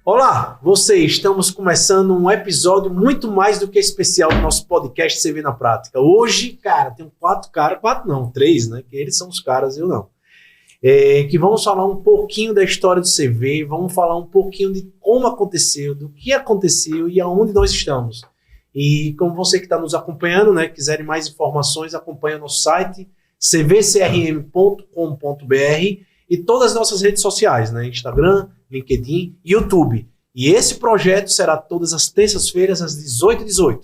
Olá, vocês, estamos começando um episódio muito mais do que especial do nosso podcast CV na Prática. Hoje, cara, tem três, né? Que eles são os caras, eu não. Que vamos falar um pouquinho da história do CV, vamos falar um pouquinho de como aconteceu, do que aconteceu e aonde nós estamos. E como você que está nos acompanhando, né, quiserem mais informações, acompanhe o nosso site cvcrm.com.br e todas as nossas redes sociais, né, Instagram, LinkedIn e YouTube. E esse projeto será todas as terças-feiras às 18h18.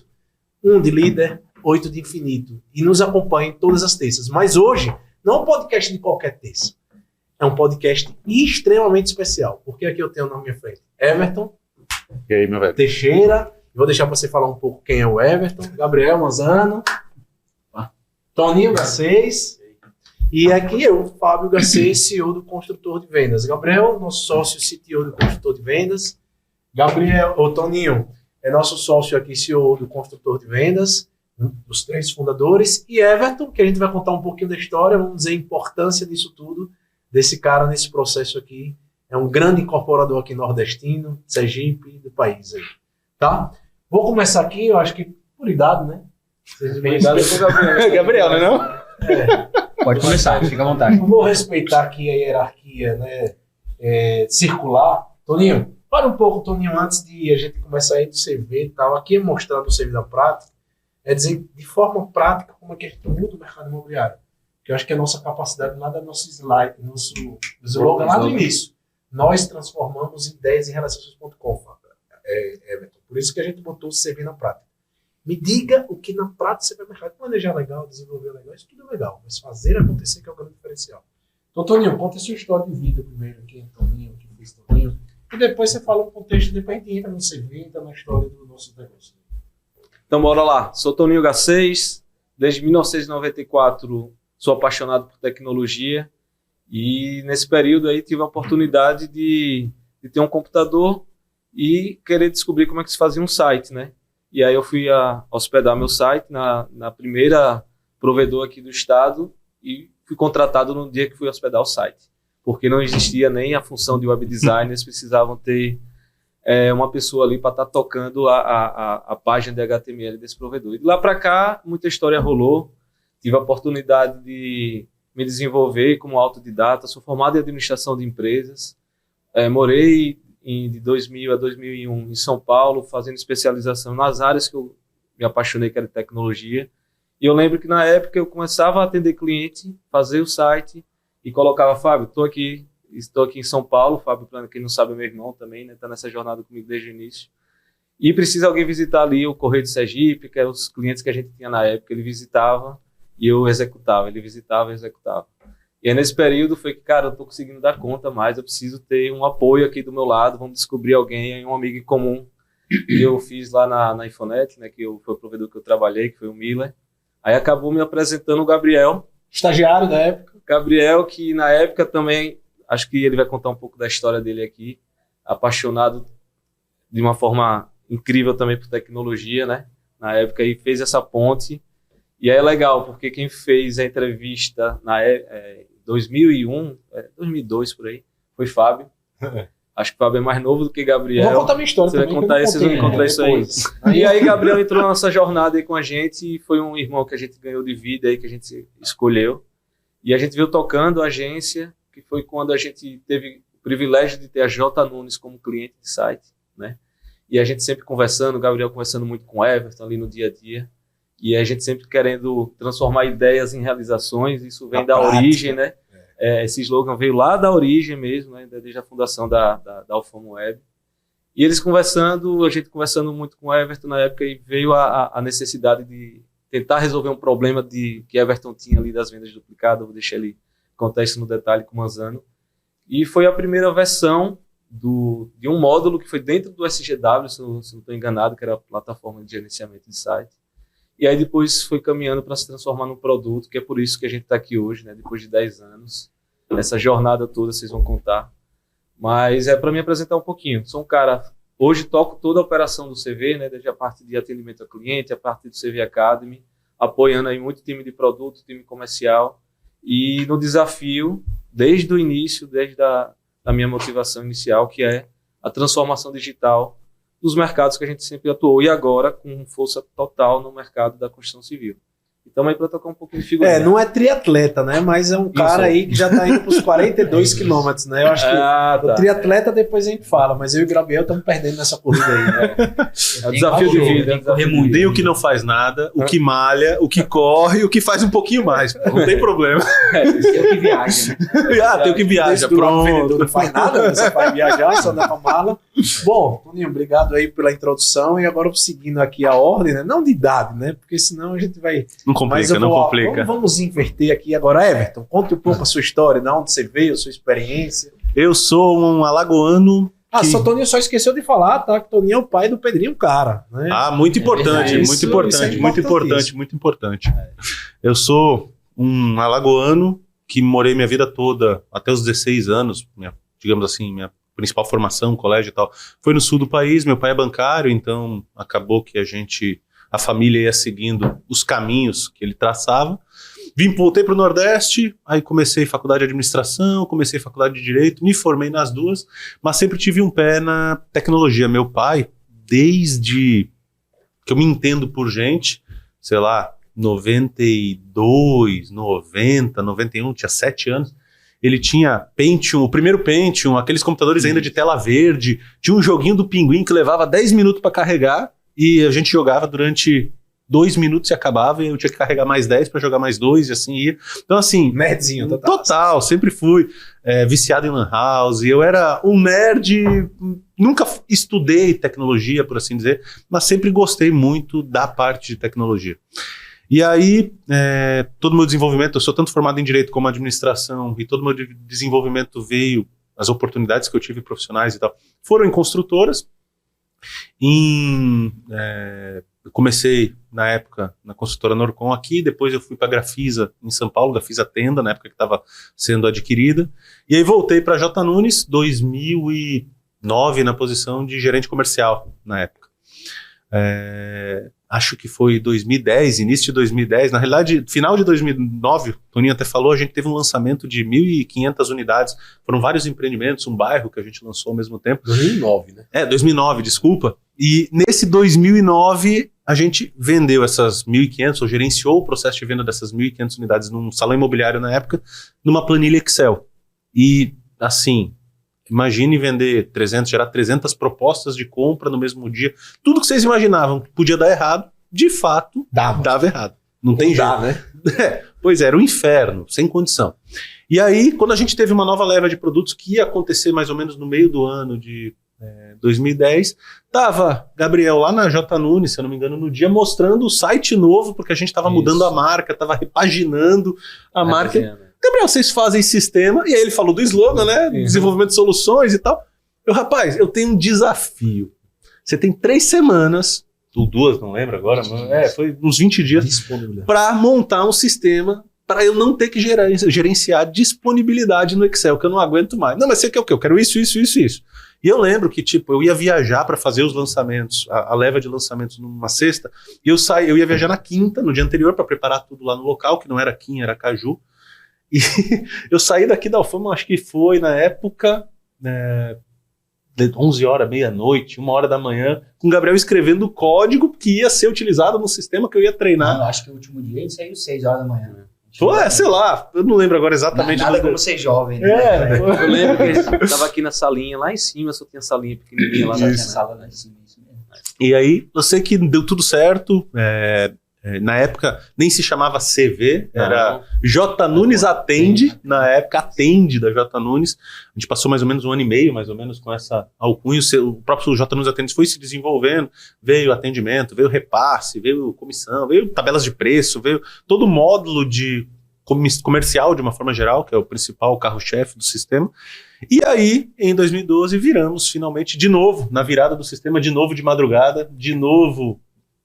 1 de líder, 8 de infinito. E nos acompanhem todas as terças. Mas hoje, não é um podcast de qualquer terça. É um podcast extremamente especial. Porque aqui eu tenho na minha frente Everton. E aí, meu velho? Teixeira. Vou deixar para você falar um pouco quem é o Everton. Gabriel Manzano. Toninho Garcês. E aqui eu, Fábio Garcês, CEO do Construtor de Vendas. Gabriel, nosso sócio CTO do Construtor de Vendas. Toninho é nosso sócio aqui, CEO do Construtor de Vendas, dos 3 fundadores. E Everton, que a gente vai contar um pouquinho da história, vamos dizer a importância disso tudo, desse cara nesse processo aqui. É um grande incorporador aqui nordestino, Sergipe, do país aí. Tá? Vou começar aqui, eu acho que por idade, né? Gabriel, não é não? É. Pode começar, fica à vontade. Vou respeitar aqui a hierarquia, né, circular. Toninho, para um pouco, Toninho, antes de a gente começar aí do CV e tal. Aqui é mostrar no CV da prática, é dizer de forma prática como é que a gente muda o mercado imobiliário. Que eu acho que a nossa capacidade lá da nossa slide, nosso slogan lá no início. Nós transformamos ideias em relações.com, Everton. Por isso que a gente botou o CV na prática. Me diga o que na prática você vai mercado. Planejar legal, desenvolver legal, isso tudo é legal. Mas fazer acontecer que é o grande diferencial. Então, Toninho, conta a sua história de vida primeiro aqui, Toninho, o que fez Toninho. E depois você fala um contexto, depois a gente entra no CV, entra na história do nosso negócio. Então, bora lá. Sou Toninho Garcês. Desde 1994 sou apaixonado por tecnologia. E nesse período aí tive a oportunidade de ter um computador e querer descobrir como é que se fazia um site, né? E aí eu fui hospedar meu site na primeira provedor aqui do estado e fui contratado no dia que fui hospedar o site. Porque não existia nem a função de web design, eles precisavam ter uma pessoa ali para estar tocando a página de HTML desse provedor. E de lá para cá, muita história rolou. Tive a oportunidade de me desenvolver como autodidata. Sou formado em administração de empresas. Morei de 2000 a 2001 em São Paulo, fazendo especialização nas áreas que eu me apaixonei, que era tecnologia. E eu lembro que na época eu começava a atender cliente, fazer o site e colocava, Fábio, estou aqui em São Paulo, Fábio, para quem não sabe, é meu irmão também, né, está nessa jornada comigo desde o início. E precisa alguém visitar ali o Correio de Sergipe, que eram os clientes que a gente tinha na época. Ele visitava e eu executava, ele visitava e executava. E aí nesse período foi que, cara, eu tô conseguindo dar conta mais, eu preciso ter um apoio aqui do meu lado, vamos descobrir alguém, um amigo em comum, que eu fiz lá na Infonet, né, foi o provedor que eu trabalhei, que foi o Miller. Aí acabou me apresentando o Gabriel. Estagiário da época. Gabriel, que na época também, acho que ele vai contar um pouco da história dele aqui, apaixonado de uma forma incrível também por tecnologia, né, na época, e fez essa ponte. E aí é legal, porque quem fez a entrevista 2001, 2002 por aí, foi Fábio. Acho que Fábio é mais novo do que Gabriel. Vou contar minha história você também. Vai contar isso, vocês vão encontrar isso aí. E aí Gabriel entrou na nossa jornada aí com a gente e foi um irmão que a gente ganhou de vida aí, que a gente escolheu. E a gente veio tocando a agência, que foi quando a gente teve o privilégio de ter a J. Nunes como cliente de site, né? E a gente sempre conversando, o Gabriel conversando muito com o Everton ali no dia a dia. E a gente sempre querendo transformar ideias em realizações, isso vem da origem, né? Esse slogan veio lá da origem mesmo, né? Desde a fundação da Alfamo Web. E eles conversando, a gente conversando muito com o Everton na época, e veio a necessidade de tentar resolver um problema que Everton tinha ali das vendas duplicadas. Vou deixar ele contar isso no detalhe com o Manzano. E foi a primeira versão de um módulo que foi dentro do SGW, se não estou enganado, que era a plataforma de gerenciamento de site. E aí depois foi caminhando para se transformar num produto, que é por isso que a gente está aqui hoje, né? Depois de 10 anos. Essa jornada toda vocês vão contar. Mas é para me apresentar um pouquinho. Sou um cara, hoje toco toda a operação do CV, né? Desde a parte de atendimento ao cliente, a parte do CV Academy, apoiando aí muito time de produto, time comercial. E no desafio, desde o início, desde a minha motivação inicial, que é a transformação digital dos mercados que a gente sempre atuou e agora com força total no mercado da construção civil. Então aí para tocar um pouquinho de figurinha. Não é triatleta, né? Mas é um cara aí que já tá indo pros 42 quilômetros, né? Eu acho que o triatleta depois a gente fala, mas eu e o Gabriel estamos perdendo nessa corrida aí, né? É o desafio de vida. Tem o que não faz nada, o que malha, o que corre, o que faz um pouquinho mais. Não tem problema. Tem o que viaja, né? Tem o que viaja, pronto. Não faz nada, você vai viajar, só anda com a mala. Bom, Toninho, obrigado aí pela introdução e agora seguindo aqui a ordem, né? Não de idade, né? Porque senão a gente vai... Não complica, não complica. Vamos inverter aqui agora. Everton, conte um pouco a sua história, de onde você veio, a sua experiência. Eu sou um alagoano. Toninho só esqueceu de falar, tá? Que Toninho é o pai do Pedrinho Cara, né? Muito importante, muito importante. Eu sou um alagoano que morei minha vida toda, até os 16 anos, digamos assim, minha principal formação, colégio e tal, foi no sul do país. Meu pai é bancário, então acabou que a família ia seguindo os caminhos que ele traçava. Voltei para o Nordeste, aí comecei faculdade de administração, comecei faculdade de direito, me formei nas duas, mas sempre tive um pé na tecnologia. Meu pai, desde que eu me entendo por gente, sei lá, 92, 90, 91, tinha 7 anos, ele tinha Pentium, o primeiro Pentium, aqueles computadores ainda de tela verde, tinha um joguinho do Pinguim que levava 10 minutos para carregar, e a gente jogava durante 2 minutos e acabava, e eu tinha que carregar mais 10 para jogar mais 2 e assim ia. Então assim, nerdzinho total, sempre fui viciado em lan house, eu era um nerd, nunca estudei tecnologia, por assim dizer, mas sempre gostei muito da parte de tecnologia. E aí, todo o meu desenvolvimento, eu sou tanto formado em direito como administração, e todo o meu desenvolvimento veio, as oportunidades que eu tive profissionais e tal, foram em construtoras. Eu comecei na época na construtora Norcon aqui, depois eu fui para a Grafisa em São Paulo, Grafisa Tenda, na época que estava sendo adquirida, e aí voltei para a J. Nunes, 2009, na posição de gerente comercial na época. Acho que foi 2010, início de 2010, na realidade, final de 2009, o Toninho até falou, a gente teve um lançamento de 1.500 unidades, foram vários empreendimentos, um bairro que a gente lançou ao mesmo tempo. 2009, né? 2009, desculpa. E nesse 2009, a gente vendeu essas 1.500, ou gerenciou o processo de venda dessas 1.500 unidades num salão imobiliário na época, numa planilha Excel. E, assim, imagine vender 300, gerar 300 propostas de compra no mesmo dia. Tudo que vocês imaginavam que podia dar errado, de fato, dava errado. Não tem jeito. Né? Pois é, era um inferno, sem condição. E aí, quando a gente teve uma nova leva de produtos que ia acontecer mais ou menos no meio do ano de 2010, tava Gabriel lá na J. Nunes, se eu não me engano, no dia, mostrando o site novo, porque a gente estava mudando a marca, estava repaginando a marca. Gabriel, vocês fazem sistema, e aí ele falou do slogan, né? Desenvolvimento de soluções e tal. Rapaz, eu tenho um desafio. Você tem 3 semanas, ou 2, não lembro agora, mas foi uns 20 dias, para montar um sistema para eu não ter que gerenciar disponibilidade no Excel, que eu não aguento mais. Não, mas você quer o quê? Eu quero isso. E eu lembro que, eu ia viajar para fazer os lançamentos, a leva de lançamentos numa sexta, e eu ia viajar na quinta, no dia anterior, para preparar tudo lá no local, que não era Quim, era Caju. E eu saí daqui da Alfama, acho que foi na época, 11 horas, meia-noite, 1 hora da manhã, com o Gabriel escrevendo o código que ia ser utilizado no sistema que eu ia treinar. Não, acho que o último dia ele saiu 6 horas da manhã, né? Sei lá, eu não lembro agora exatamente. Nada como ser jovem, né? Eu lembro que ele tava aqui na salinha, lá em cima, só tinha salinha pequenininha lá na sala lá em cima. Isso mesmo. E aí, eu sei que deu tudo certo. Na época, nem se chamava CV, era J. Nunes Atende, na época, Atende da J. Nunes. A gente passou mais ou menos 1 ano e meio, mais ou menos, com essa alcunha. O próprio J. Nunes Atende foi se desenvolvendo, veio atendimento, veio repasse, veio comissão, veio tabelas de preço, veio todo o módulo de comercial, de uma forma geral, que é o principal carro-chefe do sistema. E aí, em 2012, viramos finalmente, de novo, na virada do sistema, de novo de madrugada, de novo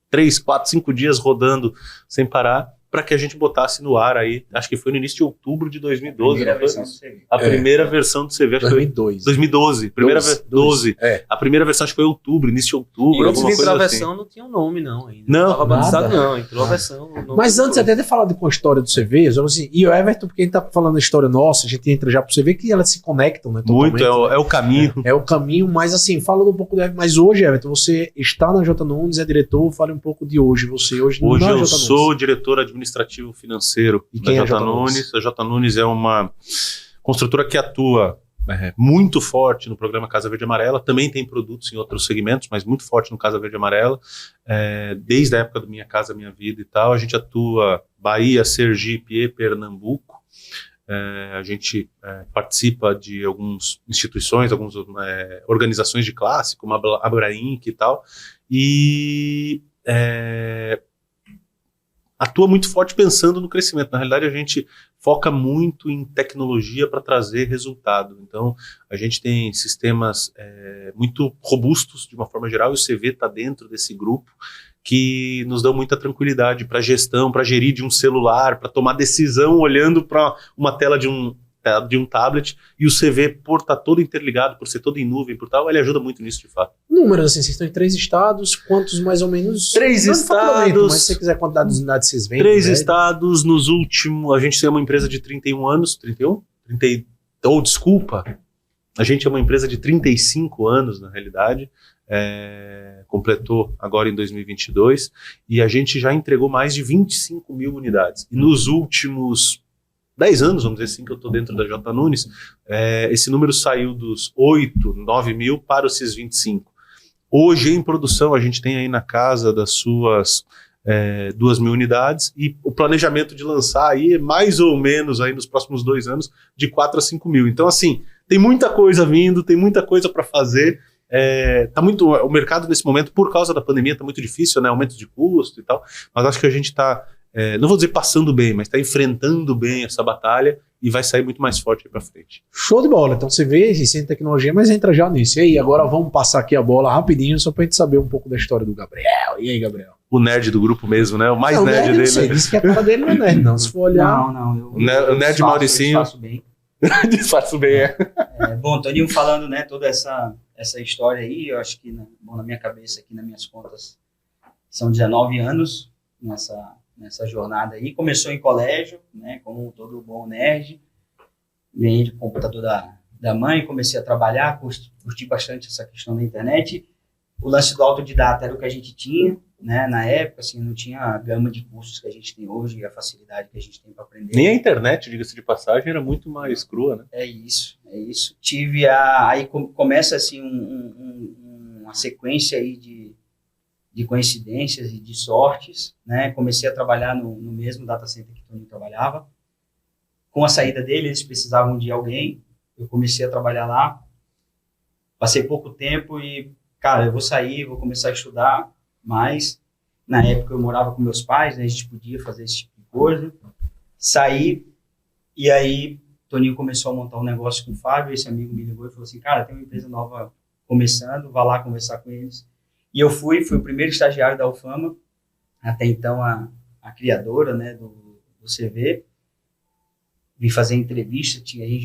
3, 4, 5 dias rodando sem parar, para que a gente botasse no ar aí, acho que foi no início de outubro de 2012. Primeira não foi? versão do CV. A primeira versão do CV, acho que foi 2002. 2012. 12. É. A primeira versão acho que foi outubro, início de E outubro, antes de alguma entrar a coisa assim. versão não tinha um nome, não, ainda. Não, tava batizado, nada. não. Entrou a versão. o nome Mas antes entrou. até de falar com a história do CV, assim, e o Everton, porque a gente tá falando a história nossa, a gente entra já pro CV, que elas se conectam, né? Muito, totalmente, é o caminho. É o caminho, mas assim, falando um pouco do Everton, mas hoje, Everton, você está na J. Nunes, é diretor, fale um pouco de hoje, você hoje Hoje na eu J. sou diretor administrativo financeiro E da quem é a J. J. Nunes. A J. Nunes é uma construtora que atua muito forte no programa Casa Verde e Amarela, também tem produtos em outros segmentos, mas muito forte no Casa Verde e Amarela, desde a época do Minha Casa Minha Vida e tal. A gente atua Bahia, Sergipe e Pernambuco. A gente participa de algumas instituições, algumas organizações de classe, como a Abrainc e tal, e atua muito forte pensando no crescimento. Na realidade, a gente foca muito em tecnologia para trazer resultado. Então, a gente tem sistemas muito robustos, de uma forma geral, e o CV está dentro desse grupo, que nos dão muita tranquilidade para gestão, para gerir de um celular, para tomar decisão olhando para uma tela de um tablet, e o CV, por estar todo interligado, por ser todo em nuvem, por tal, ele ajuda muito nisso, de fato. Números, assim, vocês estão em 3 estados, quantos mais ou menos? 3 Não de faturamento, estados. Mas se você quiser quantidade de unidades vocês vendem. 3 né? estados, nos últimos, a gente é uma empresa de 31 anos, 31? Desculpa, a gente é uma empresa de 35 anos, na realidade, completou agora em 2022, e a gente já entregou mais de 25 mil unidades. E nos últimos 10 anos, vamos dizer assim, que eu estou dentro da J. Nunes, esse número saiu dos 8, 9 mil para esses 25. Hoje, em produção, a gente tem aí na casa das suas 2 mil unidades, e o planejamento de lançar aí, mais ou menos aí nos próximos 2 anos, de 4 a 5 mil. Então, assim, tem muita coisa vindo, tem muita coisa para fazer. O mercado nesse momento, por causa da pandemia, está muito difícil, né? Aumento de custo e tal, mas acho que a gente está, não vou dizer passando bem, mas está enfrentando bem essa batalha e vai sair muito mais forte aí para frente. Show de bola. Então você vê, sem tecnologia, mas entra já nisso. E aí, agora vamos passar aqui a bola rapidinho, só pra gente saber um pouco da história do Gabriel. E aí, Gabriel? O nerd do grupo mesmo, né? O mais Não, nerd não dele. sei, disse que a cara dele não é nerd, não. Se for olhar... Não. O Nerd Mauricinho. Eu faço bem. Disfarço bem, Bom, Toninho falando, né, toda essa história aí, eu acho que, na minha cabeça aqui, nas minhas contas, são 19 anos nessa jornada aí. Começou em colégio, né, como todo bom nerd, ganhei de computador da mãe, comecei a trabalhar, curti bastante essa questão da internet. O lance do autodidata era o que a gente tinha, né, na época, assim, não tinha a gama de cursos que a gente tem hoje e a facilidade que a gente tem para aprender. Nem a internet, diga-se de passagem, era muito mais crua, né? É isso. Tive aí começa assim uma sequência aí de coincidências e de sortes, né? Comecei a trabalhar no mesmo data center que o Toninho trabalhava. Com a saída dele, eles precisavam de alguém. Eu comecei a trabalhar lá. Passei pouco tempo e, cara, eu vou sair, vou começar a estudar. Mas, na época, eu morava com meus pais, né? A gente podia fazer esse tipo de coisa. Saí, e aí, Toninho começou a montar um negócio com o Fábio. Esse amigo me ligou e falou assim, cara, tem uma empresa nova começando, vá lá conversar com eles. E eu fui o primeiro estagiário da Alfama, até então a criadora, né, do CV. Vim fazer entrevista.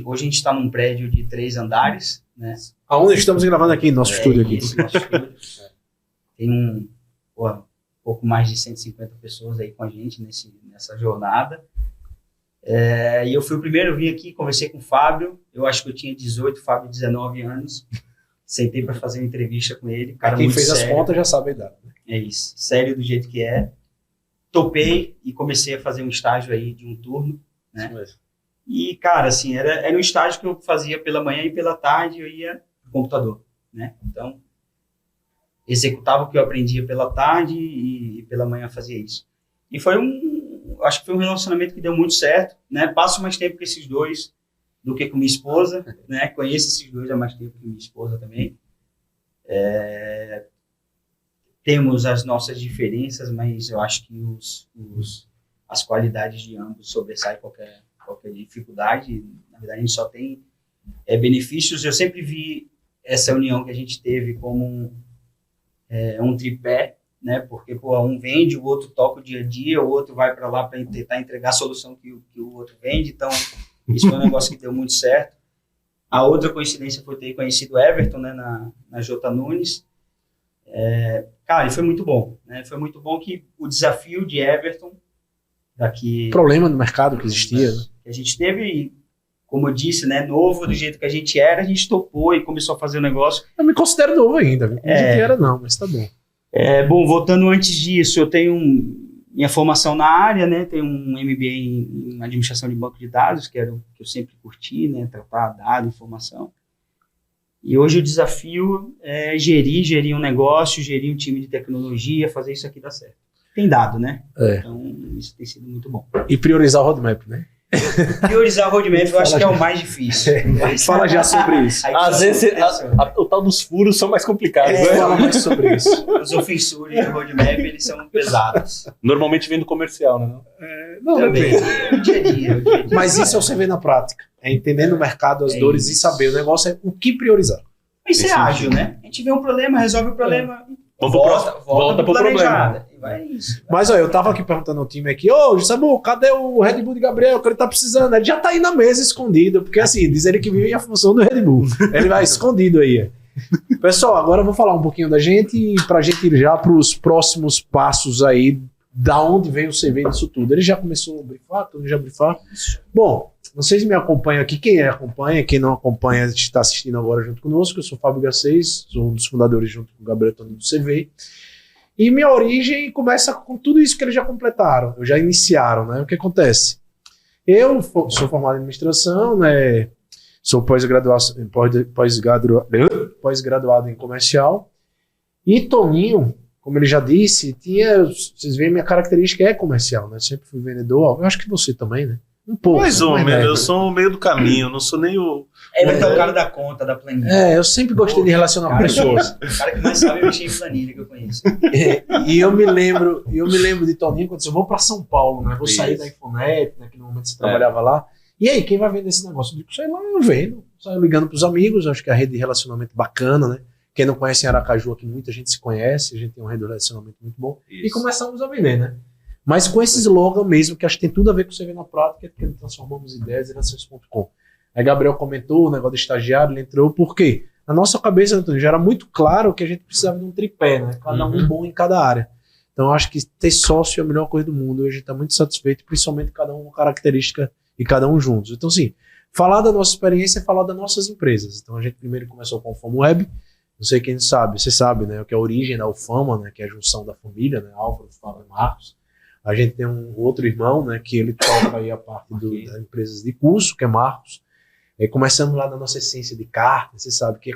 Hoje a gente está num prédio de 3 andares, né? Aonde estamos gravando aqui, nosso estúdio aqui? Esse nosso estúdio. Tem um pouco mais de 150 pessoas aí com a gente nessa jornada. E eu fui o primeiro, eu vim aqui, conversei com o Fábio, eu acho que eu tinha 18, o Fábio 19 anos, sentei para fazer uma entrevista com ele, cara, Quem muito fez sério. as contas já sabe a idade. É isso, sério do jeito que é. Topei e comecei a fazer um estágio aí de um turno, né? Isso mesmo. E, cara, assim, era um estágio que eu fazia pela manhã e pela tarde eu ia pro computador, né? Então, executava o que eu aprendia pela tarde e pela manhã fazia isso. E acho que foi um relacionamento que deu muito certo, né? Passo mais tempo com esses dois do que com minha esposa, né? Conheço esses dois há mais tempo que minha esposa também. Temos as nossas diferenças, mas eu acho que as qualidades de ambos sobressaem qualquer dificuldade. Na verdade, a gente só tem benefícios. Eu sempre vi essa união que a gente teve como um tripé, né? Porque um vende, o outro toca o dia a dia, o outro vai para lá para tentar entregar a solução que o outro vende. Então, isso foi um negócio que deu muito certo. A outra coincidência foi ter conhecido o Everton, né, na J. Nunes. Cara, e foi muito bom, né? Foi muito bom que o desafio de Everton daqui... Problema no mercado que existia, né? Que a gente teve, como eu disse, né, novo do jeito que a gente era, a gente topou e começou a fazer o negócio. Eu me considero novo ainda, viu? Não era não, mas tá bom. Bom, voltando antes disso, eu tenho minha formação na área, né? Tenho um MBA em administração de banco de dados, que era o que eu sempre curti, né? Tratar dado, informação. E hoje o desafio é gerir um negócio, gerir um time de tecnologia, fazer isso aqui dar certo. Tem dado, né? Então, isso tem sido muito bom. E priorizar o roadmap, né? Priorizar o roadmap eu acho que é o mais difícil. Fala já sobre isso. Às vezes o tal dos furos são mais complicados. Fala mais sobre isso. Os ofensores de roadmap, eles são pesados. Normalmente vem do comercial, né? Não, também. O dia a dia. Mas isso é você ver na prática. É entender no mercado as dores e saber. O negócio é o que priorizar. Isso é ágil, né? A gente vê um problema, resolve o problema, volta pro problema. E vai isso. Mas olha, eu tava aqui perguntando ao time aqui, Samu, cadê o Red Bull de Gabriel que ele tá precisando? Ele já tá aí na mesa escondido, porque assim, diz ele que vive a função do Red Bull. Ele vai escondido aí. Pessoal, agora eu vou falar um pouquinho da gente e pra gente ir já pros próximos passos aí, da onde vem o CV disso tudo. Ele já começou a brifar, tudo já brifar. Bom, vocês me acompanham aqui, quem acompanha, quem não acompanha, está assistindo agora junto conosco. Eu sou o Fábio Garcês, sou um dos fundadores junto com o Gabriel Toninho do CV. E minha origem começa com tudo isso que eles já completaram, já iniciaram, né? O que acontece? Eu sou formado em administração, né? Sou pós-graduado em comercial. E Toninho, como ele já disse, vocês veem, minha característica é comercial, né? Sempre fui vendedor. Eu acho que você também, né? Um pouco. Mais ou menos, eu sou o meio do caminho, não sou nem o... Vai ter o cara da conta, da planilha. Eu sempre gostei de relacionar com pessoas. O cara que mais sabe mexer em planilha que eu conheço. E eu me lembro de Toninho quando eu vou para São Paulo, né? Vou sair da Infonet, né? Que no momento você trabalhava lá. E aí, quem vai vender esse negócio? Eu digo, sei lá, eu vendo. Saio ligando pros amigos, acho que é a rede de relacionamento bacana, né? Quem não conhece em Aracaju aqui, muita gente se conhece, a gente tem uma rede de relacionamento muito bom. Isso. E começamos a vender, né? Mas com esse slogan mesmo, que acho que tem tudo a ver com você ver na prática, que transformamos ideias em ações.com. Aí Gabriel comentou o negócio do estagiário, ele entrou, por quê? Na nossa cabeça, Antônio, já era muito claro que a gente precisava de um tripé, né? Cada um bom em cada área. Então eu acho que ter sócio é a melhor coisa do mundo, hoje a gente está muito satisfeito, principalmente cada um com característica e cada um juntos. Então, assim, falar da nossa experiência é falar das nossas empresas. Então a gente primeiro começou com o FamaWeb. Não sei quem sabe, você sabe, né? O que é a origem da Ufama, né? Que é a junção da família, né? Álvaro, Fábio e Marcos. A gente tem um outro irmão, né? Que ele toca aí a parte das empresas de curso, que é Marcos. Começamos lá na nossa essência de carta, você sabe que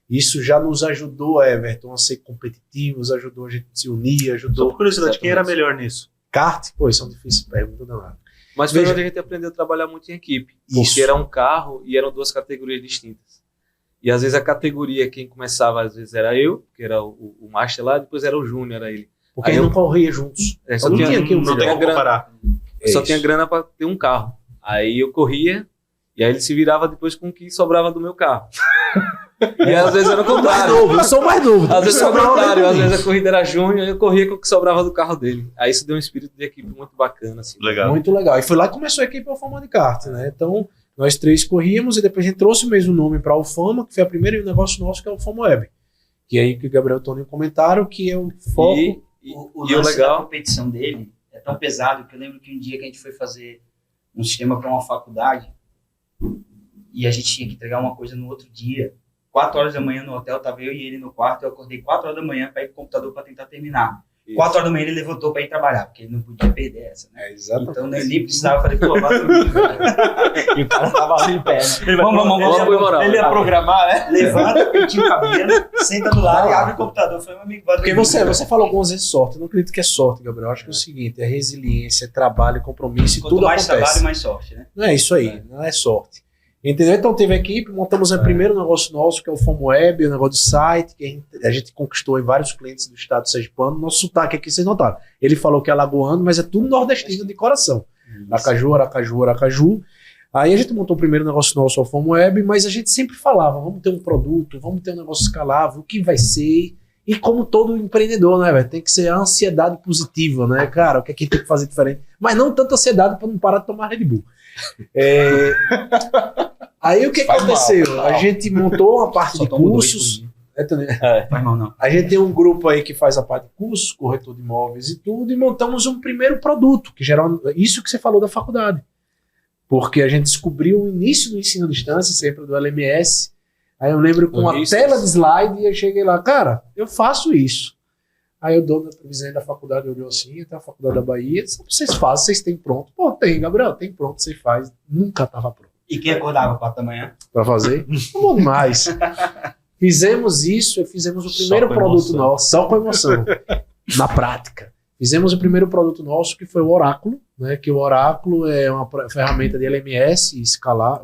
isso já nos ajudou, Everton, a ser competitivos, ajudou a gente a se unir, ajudou... Só por curiosidade, quem era melhor nisso? Kart? Pô, isso é uma difícil pergunta danada. Mas foi onde a gente aprendeu a trabalhar muito em equipe. Porque era um carro e eram duas categorias distintas. E às vezes a categoria, quem começava às vezes era eu, que era o master lá, depois era o júnior, era ele. Porque aí não corria juntos. Só tinha como comparar. Só tinha grana para ter um carro. Aí eu corria, e aí ele se virava depois com o que sobrava do meu carro. E às vezes era o contrário. Eu sou mais novo. Às vezes era o contrário. Às vezes a corrida era júnior e eu corria com o que sobrava do carro dele. Aí isso deu um espírito de equipe muito bacana. Assim. Legal. Muito legal. E foi lá que começou a equipe Ufama de kart, né? Então, nós três corríamos e depois a gente trouxe o mesmo nome para a Ufama, que foi a primeira negócio nosso, que é o FamaWeb. Que é aí que o Gabriel e o Toninho comentaram, que é o foco... O lance da competição dele é tão pesado que eu lembro que um dia que a gente foi fazer um sistema para uma faculdade e a gente tinha que entregar uma coisa no outro dia. 4 horas da manhã no hotel, tava eu e ele no quarto, eu acordei 4 horas da manhã para ir pro computador para tentar terminar. Isso. 4 horas da manhã ele levantou para ir trabalhar, porque ele não podia perder essa, né? Exatamente. Então eu nem precisava, falei, pô, vai dormir. E o cara tava ali em pé, né? Vamos, ele ia programar, né? Levanta, pentinha o cabelo, senta do lado e abre o computador. Falei, meu amigo, vai dormir. Porque você falou algumas vezes sorte, eu não acredito que é sorte, Gabriel. Eu acho que é o seguinte, é resiliência, é trabalho, compromisso e tudo acontece. Quanto mais trabalho, mais sorte, né? Não é isso aí, não é sorte. Entendeu? Então teve a equipe, montamos o primeiro negócio nosso, que é o FamaWeb, o negócio de site, que a gente conquistou em vários clientes do estado de sergipano. Nosso sotaque aqui, vocês notaram. Ele falou que é alagoano, mas é tudo nordestino de coração. Aracaju. Aí a gente montou o primeiro negócio nosso, o FamaWeb, mas a gente sempre falava, vamos ter um produto, vamos ter um negócio escalável, o que vai ser? E como todo empreendedor, né, velho? Tem que ser a ansiedade positiva, né? Cara, o que é que tem que fazer diferente? Mas não tanta ansiedade para não parar de tomar Red Bull. Aí o que aconteceu? A gente montou uma parte de cursos. Faz mal não. A gente tem um grupo aí que faz a parte de cursos, corretor de imóveis e tudo, e montamos um primeiro produto, que geral, isso que você falou da faculdade. Porque a gente descobriu o início do ensino à distância, sempre do LMS. Aí eu lembro com uma tela de slide e eu cheguei lá, cara, eu faço isso. Aí o dono da previsão da faculdade olhou assim, até a faculdade da Bahia, disse, vocês fazem, vocês têm pronto. Pô, tem, Gabriel, tem pronto, você faz. Nunca estava pronto. E quem acordava 4 da manhã? Pra fazer? Bom demais. Fizemos isso e fizemos o primeiro produto nosso, só com emoção, na prática. Fizemos o primeiro produto nosso, que foi o Oráculo, né? Que o Oráculo é uma ferramenta de LMS escalar,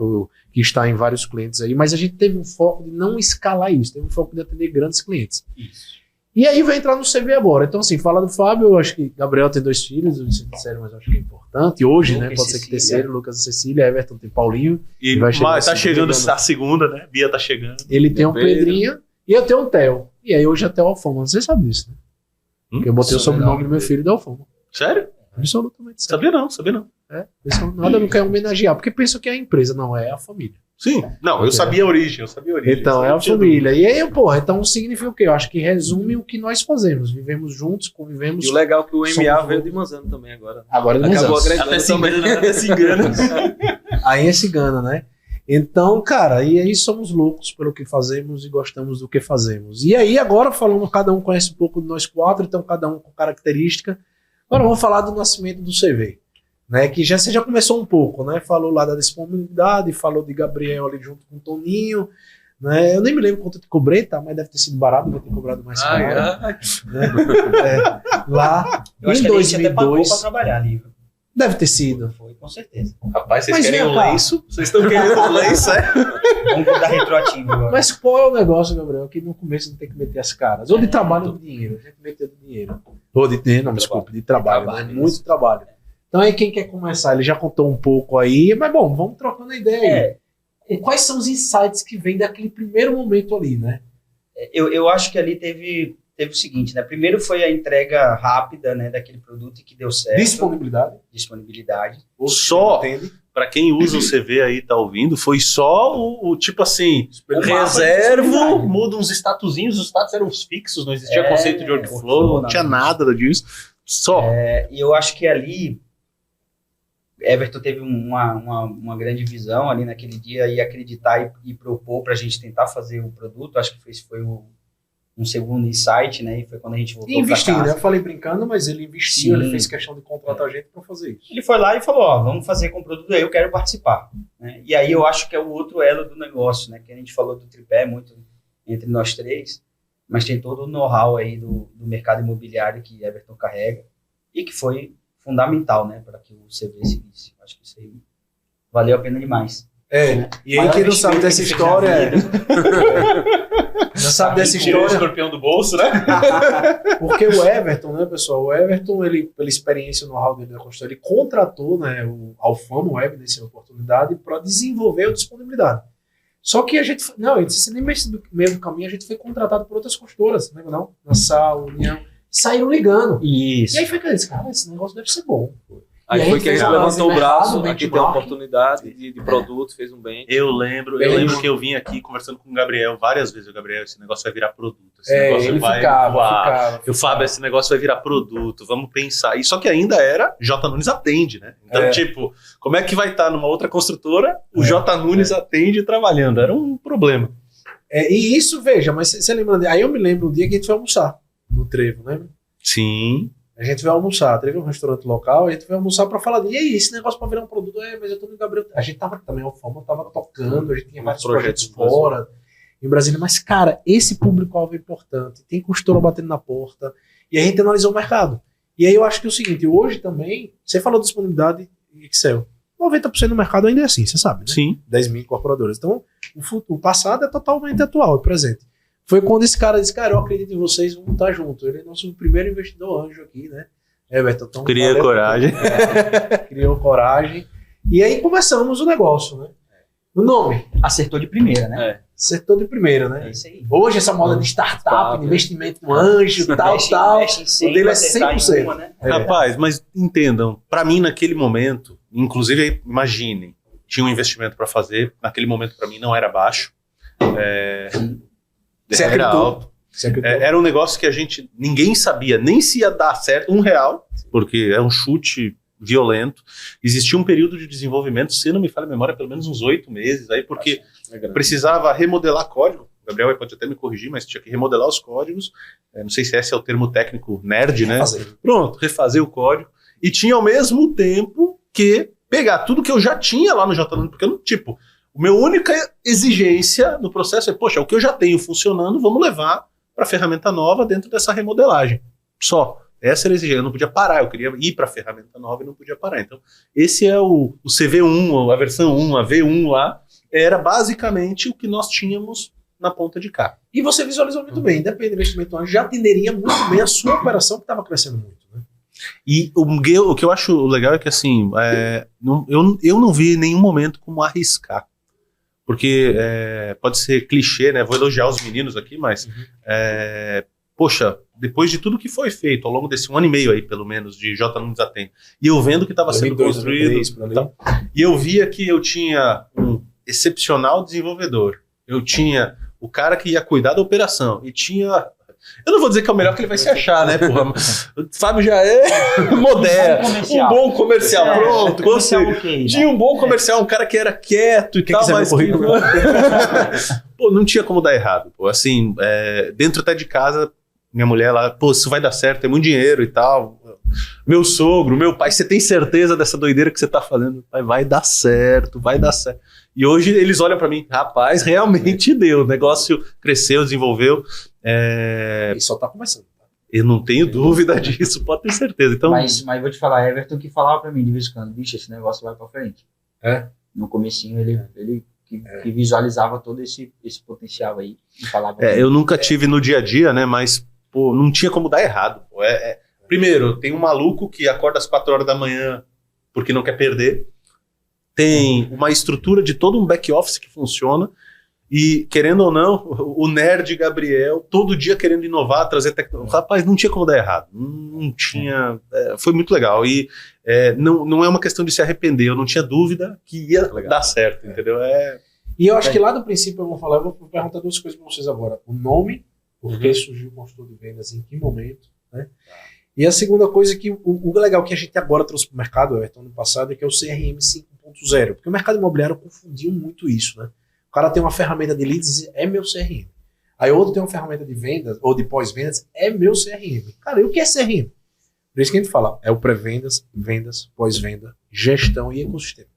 que está em vários clientes aí, mas a gente teve um foco de não escalar isso, teve um foco de atender grandes clientes. Isso. E aí vai entrar no CV agora. Então, assim, fala do Fábio, eu acho que Gabriel tem 2 filhos, eu não sei se mas eu acho que é importante. Hoje, Lucas, né? Pode ser que Cecília. terceiro, Lucas e Cecília, Everton tem Paulinho. E vai chegar mas tá assim, chegando chegando. a segunda, né? Bia tá chegando. Ele tem um Pedro. Pedrinho e eu tenho um Theo. E aí hoje é Theo Alfama. Você sabe disso, né? Porque eu botei o sobrenome do meu filho de Alfama. Sério? Absolutamente sério. Sabia não. Nada não quer homenagear, porque pensam que é a empresa, não, é a família. Sim. Não, eu sabia a origem, Então, é a família. E aí, porra, então significa o quê? Eu acho que resume o que nós fazemos. Vivemos juntos, convivemos. E o legal é que o MA Somos veio de Manzano também agora. Agora não Acabou usamos. agregando Até se também. engana, até se engana. Aí é cigana, né? Então, cara, e aí somos loucos pelo que fazemos e gostamos do que fazemos. E aí, agora, falando, cada um conhece um pouco de nós 4, então cada um com característica. Agora vamos falar do nascimento do CV. Né, que você já começou um pouco, né? Falou lá da disponibilidade, falou de Gabriel ali junto com o Toninho, né? Eu nem me lembro quanto eu te cobrei, tá? Mas deve ter sido barato, deve ter cobrado mais caro. Né? Lá Eu em acho que a gente até pagou 2002 pra trabalhar ali. Viu? deve ter sido. Foi, com certeza. Rapaz, vocês Mas querem vem um cá. lenço? Vocês estão querendo um lenço, é? Vamos dar retroativo agora. Mas qual é o negócio, Gabriel? Que no começo não tem que meter as caras. Ou de trabalho ou de dinheiro. A gente meteu de dinheiro. Ou de dinheiro, não, desculpa, de trabalho. trabalho, Né? isso. Muito trabalho. Então aí quem quer começar? Ele já contou um pouco aí, mas bom, vamos trocando a ideia aí. E quais são os insights que vêm daquele primeiro momento ali, né? Eu acho que ali teve o seguinte, né? Primeiro foi a entrega rápida, né, daquele produto e que deu certo. Disponibilidade. Ou Só entende? Pra quem usa o CV aí, tá ouvindo, foi só o tipo assim, O mapa de reservo, disponibilidade. muda uns statuzinhos, os status eram os fixos, não existia É, conceito de workflow, não tinha nada disso. Só. E eu acho que ali Everton teve uma grande visão ali naquele dia e acreditar e propor para a gente tentar fazer o produto. Acho que foi um segundo insight, né? E foi quando a gente voltou E investiu, para né? casa. Eu falei brincando, mas ele investiu, Sim. ele fez questão de contratar gente para fazer isso. Ele foi lá e falou, ó, vamos fazer com o produto aí, eu quero participar. Né? E aí eu acho que é o outro elo do negócio, né? Que a gente falou do tripé muito entre nós 3, mas tem todo o know-how aí do mercado imobiliário que Everton carrega e que foi fundamental, né? Para que o CV seguisse. Acho que isso aí valeu a pena demais. E aí quem não sabe dessa história não sabe dessa Tirou o história escorpião do bolso, né? porque o Everton, né, pessoal? O Everton, ele, pela experiência no know-how dele da construção, ele contratou, né, o Alfama Web nessa oportunidade para desenvolver a disponibilidade. Só que a gente, não, nem meio do caminho, a gente foi contratado por outras construtoras, né, não? Nassau, União, saíram ligando. Isso. E aí foi que eu disse, cara, esse negócio deve ser bom. Aí E aí foi que a gente fez levantou o análise de braço, mercado, aqui tem uma benchmark. oportunidade de produto, fez um bem. Eu lembro que eu vim aqui conversando com o Gabriel várias vezes. O Gabriel, esse negócio vai virar produto. Esse negócio Ele vai ficava. voar. E o Fábio, esse negócio vai virar produto, vamos pensar. E só que ainda era J. Nunes atende, né? Então, tipo, como é que vai estar numa outra construtora, o J. Nunes atende trabalhando? Era um problema. E isso, veja, mas você lembra, aí eu me lembro um dia que a gente foi almoçar no Trevo, né? Sim. A gente vai almoçar, teve um restaurante local, a gente vai almoçar pra falar de, e aí, esse negócio pra virar um produto, mas eu tô no Gabriel. A gente tava também, a Fama tava tocando, a gente tinha vários projetos fora, em Brasília, mas, cara, esse público-alvo é importante, tem costura batendo na porta, e a gente analisou o mercado. E aí eu acho que é o seguinte, hoje também, você falou de disponibilidade em Excel, 90% do mercado ainda é assim, você sabe, né? Sim. 10 mil incorporadoras. Então, o passado é totalmente atual, é presente. Foi quando esse cara disse, cara, eu acredito em vocês, vamos estar junto. Ele é nosso primeiro investidor anjo aqui, né? Everton. Então, Cria coragem. Criou coragem. E aí começamos o negócio, né? O nome. Acertou de primeira, né? Acertou de primeira, né? É isso aí. Hoje essa moda de startup, de investimento com anjo, tal. Mexe em 100, O dele é acertar em 100%. uma, né? Rapaz, mas entendam, para mim naquele momento, inclusive imaginem, tinha um investimento para fazer, naquele momento para mim não era baixo, Você era acreditou? alto. Você acreditou? Era um negócio que ninguém sabia nem se ia dar certo, R$1, porque é um chute violento. Existia um período de desenvolvimento, se não me falha a memória, pelo menos uns 8 meses, aí porque precisava remodelar código. O Gabriel pode até me corrigir, mas tinha que remodelar os códigos. Não sei se esse é o termo técnico nerd, né? Pronto, refazer o código. E tinha ao mesmo tempo que pegar tudo que eu já tinha lá no JNano, porque eu não, a minha única exigência no processo é, poxa, o que eu já tenho funcionando, vamos levar para a ferramenta nova dentro dessa remodelagem. Só. Essa era a exigência, eu não podia parar, eu queria ir para a ferramenta nova e não podia parar. Então, esse é o CV1, a versão 1, a V1 lá, era basicamente o que nós tínhamos na ponta de cá. E você visualizou muito bem, independente do investimento anjo, já atenderia muito bem a sua operação que estava crescendo muito, né? E o que eu acho legal é que, assim, eu não vi em nenhum momento como arriscar. Porque pode ser clichê, né? Vou elogiar os meninos aqui, mas poxa, depois de tudo que foi feito ao longo desse 1 ano e meio aí, pelo menos, de JNano Desatém, e eu vendo que estava sendo construído, e eu via que eu tinha um excepcional desenvolvedor, eu tinha o cara que ia cuidar da operação, e tinha... Eu não vou dizer que é o melhor que ele vai se achar, né, porra? O Fábio já é moderno, um bom comercial, pronto, tinha um bom comercial, um cara que era quieto e tal, mas que... Pô, não tinha como dar errado, pô, assim, dentro até de casa, minha mulher lá, pô, isso vai dar certo, tem muito dinheiro e tal, meu sogro, meu pai, você tem certeza dessa doideira que você tá fazendo? Vai dar certo, vai dar certo. E hoje eles olham pra mim, rapaz, realmente deu, o negócio cresceu, desenvolveu. E só tá começando. Eu não tenho dúvida disso, pode ter certeza. Então, mas vou te falar, Everton que falava pra mim de vez em quando, bicho, esse negócio vai pra frente. No comecinho ele que visualizava todo esse potencial aí e falava. Eu nunca tive no dia a dia, né, mas pô, não tinha como dar errado. Pô. Primeiro, tem um maluco que acorda às 4 horas da manhã porque não quer perder. Tem uma estrutura de todo um back-office que funciona. E, querendo ou não, o nerd Gabriel, todo dia querendo inovar, trazer tecnologia. Rapaz, não tinha como dar errado. Não tinha... foi muito legal. E não é uma questão de se arrepender. Eu não tinha dúvida que ia dar certo, entendeu? E eu acho que lá do princípio eu vou perguntar 2 coisas para vocês agora. O nome, por que surgiu o consultor de vendas, em que momento, né? E a segunda coisa que o legal que a gente agora trouxe para o mercado, Everton, no passado, é que é o CRM 5.0. Porque o mercado imobiliário confundiu muito isso, né? O cara tem uma ferramenta de leads e diz, é meu CRM. Aí outro tem uma ferramenta de vendas ou de pós-vendas, é meu CRM. Cara, e o que é CRM? Por isso que a gente fala, é o pré-vendas, vendas, pós-venda, gestão e ecossistema.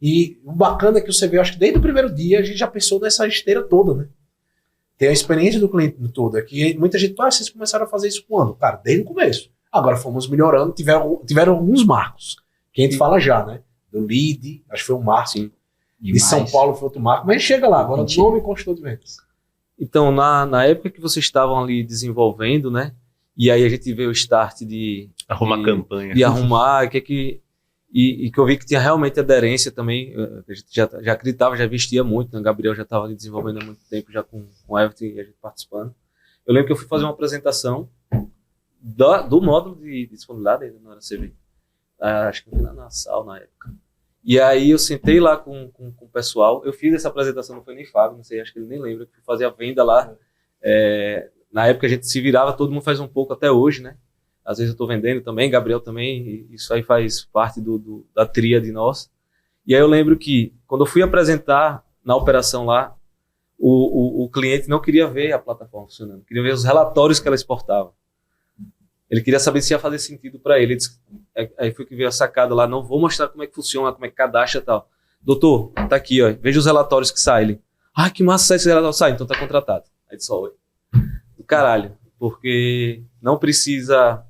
E o bacana é que você vê, acho que desde o primeiro dia a gente já pensou nessa esteira toda, né? Tem a experiência do cliente toda, que muita gente, vocês começaram a fazer isso quando? Cara, desde o começo. Agora fomos melhorando, tiveram alguns marcos, que a gente fala já, né? Do lead, acho que foi um marco. Sim. De São Paulo foi outro marco, mas chega lá, agora o nome consultor de vendas. Então, na época que vocês estavam ali desenvolvendo, né? E aí a gente veio o start de arrumar campanha. De arrumar, e que eu vi que tinha realmente aderência também. A gente já acreditava, já investia muito, né? O Gabriel já estava ali desenvolvendo há muito tempo, já com o Everton e a gente participando. Eu lembro que eu fui fazer uma apresentação do módulo de disponibilidade, ainda não era CV. Acho que foi na Nassau na época. E aí eu sentei lá com o pessoal, eu fiz essa apresentação, não foi nem Fábio, não sei, acho que ele nem lembra, que eu fazia a venda lá. Na época a gente se virava, todo mundo faz um pouco até hoje, né? Às vezes eu estou vendendo também, Gabriel também, e isso aí faz parte da tríade nossa. E aí eu lembro que, quando eu fui apresentar na operação lá, o cliente não queria ver a plataforma funcionando, queria ver os relatórios que ela exportava. Ele queria saber se ia fazer sentido para ele. Aí foi que veio a sacada lá, não vou mostrar como é que funciona, como é que cadastra e tal. Doutor, tá aqui, ó, veja os relatórios que saem. Ele, que massa esse relatório sai, então tá contratado. Aí disse, do caralho, porque não precisa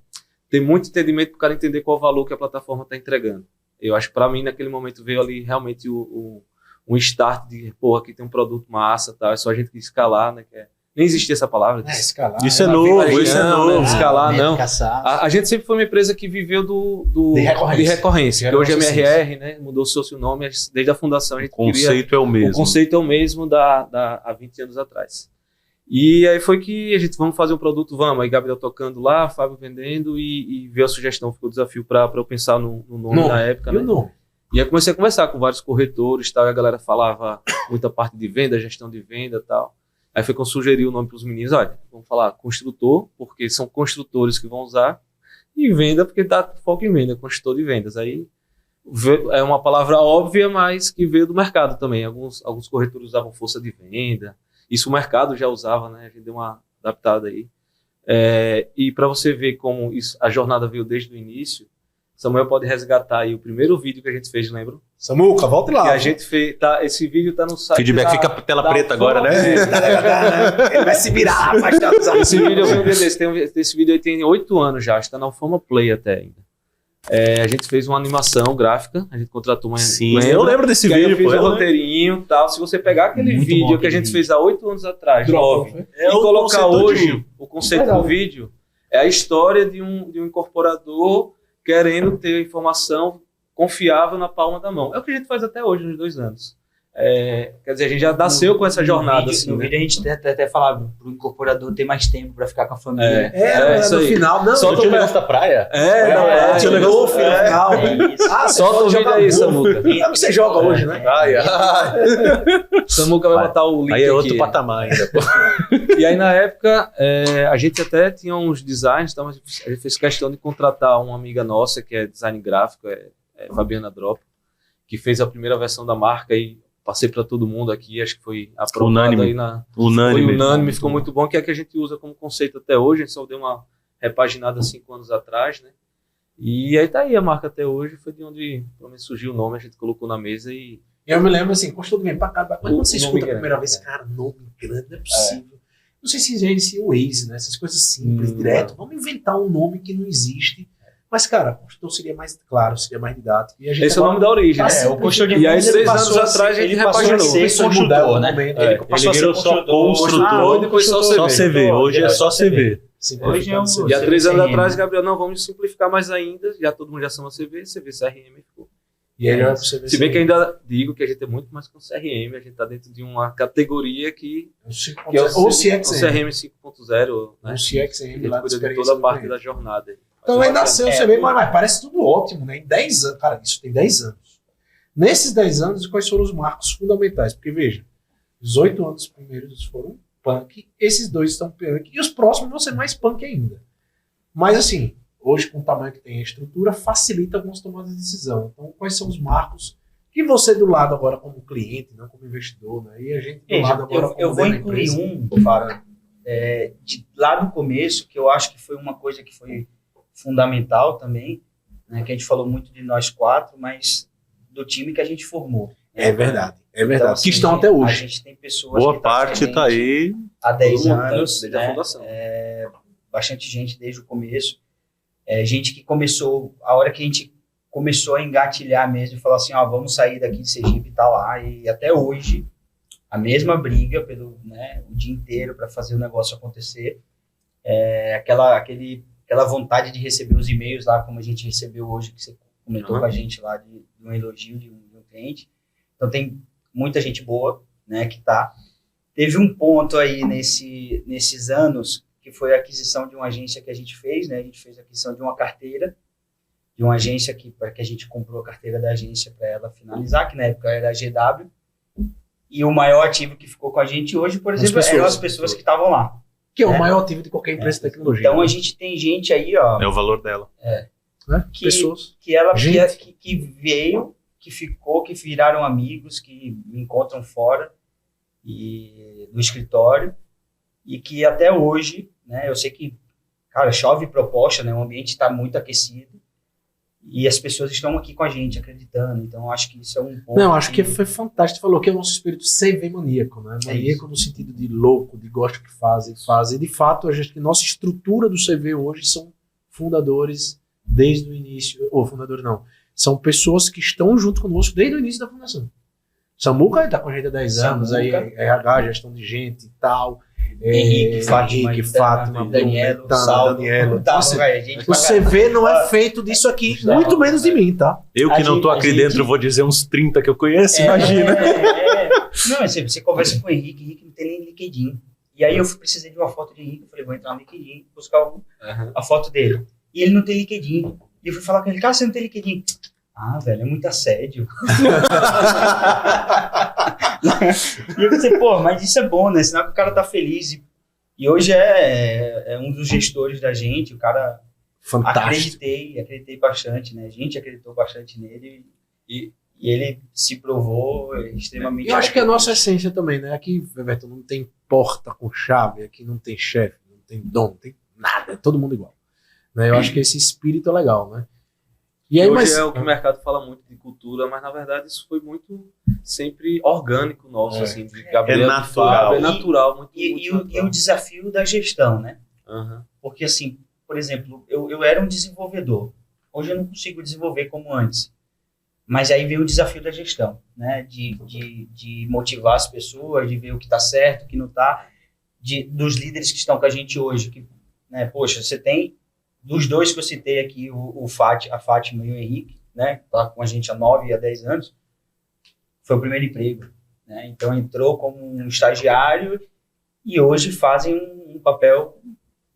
ter muito entendimento para o cara entender qual o valor que a plataforma está entregando. Eu acho que para mim, naquele momento, veio ali realmente um start de, aqui tem um produto massa, tá? É só a gente escalar, né, que Nem existia essa palavra. Escalar. Isso é novo, isso é novo. Escalar, não. Caçar. A gente sempre foi uma empresa que viveu De recorrência. de recorrência. Que hoje é Recorrência. MRR, né? Mudou-se o nome desde a fundação. A gente O conceito é o mesmo. O conceito é o mesmo há 20 anos atrás. E aí foi que a gente, vamos fazer um produto, vamos. Aí Gabriel tocando lá, Fábio vendendo e veio a sugestão, ficou o desafio para eu pensar no nome na época, E o né? nome? E aí comecei a conversar com vários corretores e tal, e a galera falava muita parte de venda, gestão de venda e tal. Aí foi que eu sugeri o nome para os meninos, olha, vamos falar construtor, porque são construtores que vão usar, e venda, porque dá foco em venda, construtor de vendas. Aí é uma palavra óbvia, mas que veio do mercado também. Alguns corretores usavam força de venda, isso o mercado já usava, né? A gente deu uma adaptada aí. E para você ver como a jornada veio desde o início, Samuel pode resgatar aí o primeiro vídeo que a gente fez, lembra? Samuca, volta lá. Que a gente fez, esse vídeo tá no site. Feedback fica tela preta agora, né? Ele vai se virar, rapaz. Esse vídeo eu vi um dia desse. Esse vídeo aí tem 8 anos já, está na Alfama Play até ainda. A gente fez uma animação gráfica, a gente contratou uma. Sim, eu lembro desse que aí vídeo, eu fiz pô. o roteirinho e tal. Se você pegar aquele Muito vídeo bom que a gente aquele fez há 8 anos atrás, 9, e o colocar conceito hoje o conceito do Verdade. vídeo, é a história de um incorporador querendo ter informação confiável na palma da mão. É o que a gente faz até hoje, nos 2 anos. Quer dizer, a gente já nasceu com essa jornada. No Assim, né? vídeo a gente até falava pro incorporador ter mais tempo para ficar com a família. Isso no aí. final, não. Só Tinha um negócio da praia? Tinha um negócio no final. É isso. Ah, Solta o vídeo aí, Samuca. É o que você joga hoje, né? Ai, Samuca vai botar o link aí é outro aqui. patamar ainda, pô. E aí, na época, a gente até tinha uns designs, então a gente fez questão de contratar uma amiga nossa, que é design gráfico, Fabiana Drop, que fez a primeira versão da marca e passei para todo mundo aqui, acho que foi aprovado Unânime. aí na... Unânime. Foi unânime, ficou muito bom, que é que a gente usa como conceito até hoje, a gente só deu uma repaginada 5 anos atrás, né? E aí tá aí a marca até hoje, foi de onde pelo menos surgiu o nome, a gente colocou na mesa e... Eu me lembro assim, gostou do bem pra cá. Mas quando você O nome escuta a grande, primeira vez, cara, nome grande, não é possível. Não sei se já inicia o Waze, né? Essas coisas simples, direto. Vamos inventar um nome que não existe. Mas, cara, construtor seria mais claro, seria mais didático. E a gente Esse é o nome da origem, né? o construtor de E aí, vendas, 3 ele anos passou a atrás, a ser- gente ele passou a repaginou. ser Isso construtor, mudou, né? momento. Ele passou a ser virou só construtor. Ah, depois só Só CV. CV. Hoje é só CV. Hoje é um- E há 3 anos CRM. atrás, Gabriel, não, vamos simplificar mais ainda. Já todo mundo já chama CV CRM ficou. E aí, vai pro CV. Se bem que ainda digo que a gente é muito mais que um CRM, a gente está dentro de uma categoria que é o Ou CXM. CRM 5.0, né? Ou A CXM gente lá cuida da de toda a parte experiência da jornada. Então aí nasceu o É, CV, mas parece tudo ótimo, né? Em 10 anos, cara, isso tem 10 anos. Nesses 10 anos, quais foram os marcos fundamentais? Porque, veja, os 8 anos primeiros foram punk, esses 2 estão punk, e os próximos vão ser mais punk ainda. Mas, assim, hoje, com o tamanho que tem a estrutura, facilita algumas tomadas de decisão. Então, quais são os marcos que você, do lado agora como cliente, não como investidor, né? E a gente do lado agora como eu vou dentro da incluir empresa. Fábio, lá no começo, que eu acho que foi uma coisa que foi fundamental também, né, que a gente falou muito de nós 4, mas do time que a gente formou. Né? É verdade, é verdade. Então, assim, que estão até A hoje. gente tem pessoas Boa que tá com a parte gente tá aí. há 10 Todo mundo, anos, desde a né? fundação. Bastante gente desde o começo. Gente que começou, a hora que a gente começou a engatilhar mesmo e falar assim, ó, vamos sair daqui de Sergipe e tá lá, e até hoje a mesma briga pelo, né, o dia inteiro para fazer o negócio acontecer, aquela vontade de receber os e-mails lá, como a gente recebeu hoje, que você comentou com a gente lá, de um elogio de um cliente. Então tem muita gente boa, né, que tá. Teve um ponto aí nesses anos, que foi a aquisição de uma agência que a gente fez, né, a gente fez a aquisição de uma carteira, de uma agência para que a gente comprou a carteira da agência para ela finalizar, que na época era a GW, e o maior ativo que ficou com a gente hoje, por exemplo, eram as pessoas que estavam lá. Que é o maior ativo de qualquer empresa de tecnologia. Então a gente tem gente aí, ó, É o valor dela. né? que- Pessoas. que ela Gente. que veio, que ficou, que viraram amigos, que me encontram fora e no escritório, e que até hoje, né, eu sei que, cara, chove proposta, né, o ambiente está muito aquecido, e as pessoas estão aqui com a gente, acreditando. Então, eu acho que isso é um ponto. Não, acho que foi fantástico. Você falou que é o nosso espírito CV maníaco, né? Maníaco no sentido de louco, de gosta que faz. E de fato, a gente, nossa estrutura do CV hoje são fundadores desde o início. Ou fundadores não. São pessoas que estão junto conosco desde o início da fundação. Samuca está com a gente há 10 anos, aí Samuca. RH, gestão de gente e tal. Henrique, Fátima, Danielo, Danielo. O CV não é feito disso aqui, muito menos de mim, tá? Eu que não tô aqui dentro, vou dizer uns 30 que eu conheço, imagina. Não, você conversa com o Henrique não tem nem LinkedIn. E aí eu precisei de uma foto de Henrique, eu falei, vou entrar no LinkedIn, buscar a foto dele. E ele não tem LinkedIn. E eu fui falar com ele, cara, você não tem LinkedIn? Ah, velho, é muito assédio. E eu pensei, pô, mas isso é bom, né? Senão que o cara tá feliz. E hoje é um dos gestores da gente, o cara... Fantástico. Acreditei bastante, né? A gente acreditou bastante nele e ele se provou extremamente... Eu acho que é a nossa essência também, né? Aqui, Everton, não tem porta com chave, aqui não tem chefe, não tem dono, não tem nada, é todo mundo igual. Né? Eu acho que esse espírito é legal, né? E aí, hoje é o que o mercado fala muito de cultura, mas na verdade isso foi muito sempre orgânico nosso, assim, de Gabriel, natural. É natural, muito natural. E o desafio da gestão, né? Uhum. Porque assim, por exemplo, eu era um desenvolvedor. Hoje eu não consigo desenvolver como antes. Mas aí veio o desafio da gestão, né? De motivar as pessoas, de ver o que está certo, o que não está, dos líderes que estão com a gente hoje. Que, né, poxa, você tem, dos dois que eu citei aqui, a Fátima e o Henrique, né? Tá com a gente há 9 a 10 anos, foi o primeiro emprego. Né? Então entrou como um estagiário e hoje fazem um papel,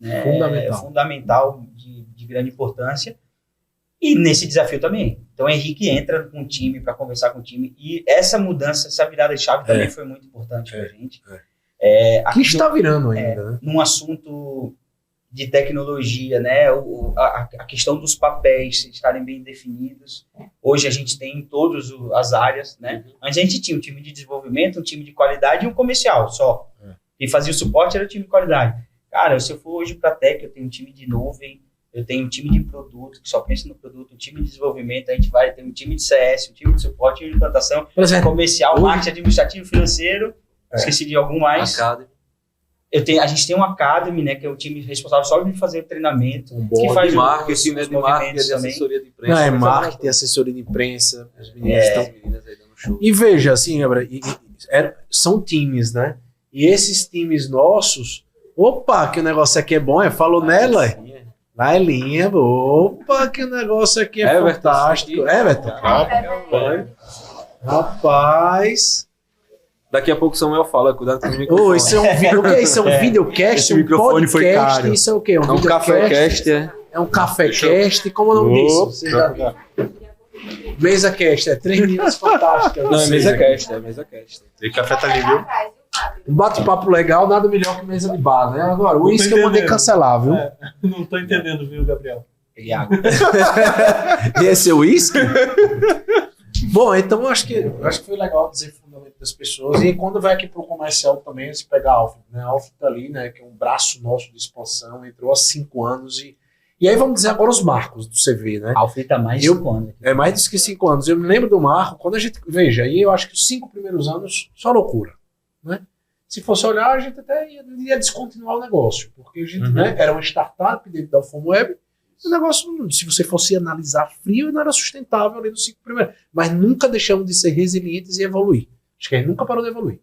né, fundamental de grande importância. E nesse desafio também. Então, o Henrique entra com o time para conversar com o time. E essa mudança, essa virada de chave também foi muito importante para a gente. Que está virando ainda, né? Num assunto de tecnologia, né? A questão dos papéis estarem bem definidos. Hoje a gente tem em todas as áreas, né? Antes a gente tinha um time de desenvolvimento, um time de qualidade e um comercial só. Quem fazia o suporte era o time de qualidade. Cara, se eu for hoje para a Tech, eu tenho um time de nuvem, eu tenho um time de produto, que só pensa no produto, um time de desenvolvimento, a gente vai ter um time de CS, um time de suporte, um time de implantação, comercial, marketing, administrativo, financeiro, esqueci de algum mais. Academy. A gente tem um Academy, né, que é o time responsável só de fazer treinamento, que faz de marketing, né, de marketing, de assessoria de imprensa. Não, é marketing, assessoria de imprensa, as meninas estão... aí dando show. E veja, assim, são times, né, e esses times nossos, opa, que o negócio aqui é bom, falou nela, vai linha, opa, que o negócio aqui é fantástico. Everton. Rapaz. Daqui a pouco o Samuel fala, cuidado com o microfone. Isso é um vídeo, o que é isso? É um videocast? Esse microfone foi caro. Isso é o quê? Um cafecast, É um cafecast, como é o nome disso? Mesa cast, 3 meninas fantásticas. Não, é mesa cast, E café tá ali, viu? Um bate-papo legal, nada melhor que mesa de bar, né? Agora, o uísque eu mandei cancelar, viu? Não tô entendendo, viu, Gabriel? E água. E esse é o uísque? Bom, então eu acho que foi legal dizer o fundamento das pessoas. E quando vai aqui pro comercial também, se pegar a Alfa, né? A Alfa tá ali, né? Que é um braço nosso de expansão, entrou há 5 anos e aí vamos dizer agora os marcos do CV, né? A Alfa tá mais de 5 anos. É mais de 5 anos. Eu me lembro do marco, quando a gente... Veja, aí eu acho que os 5 primeiros anos, só loucura. Né? Se fosse olhar, a gente até ia descontinuar o negócio, porque a gente era uma startup dentro da Alfamweb, o negócio, se você fosse analisar frio, não era sustentável ali nos 5 primeiros, mas nunca deixamos de ser resilientes e evoluir. Acho que a gente nunca parou de evoluir.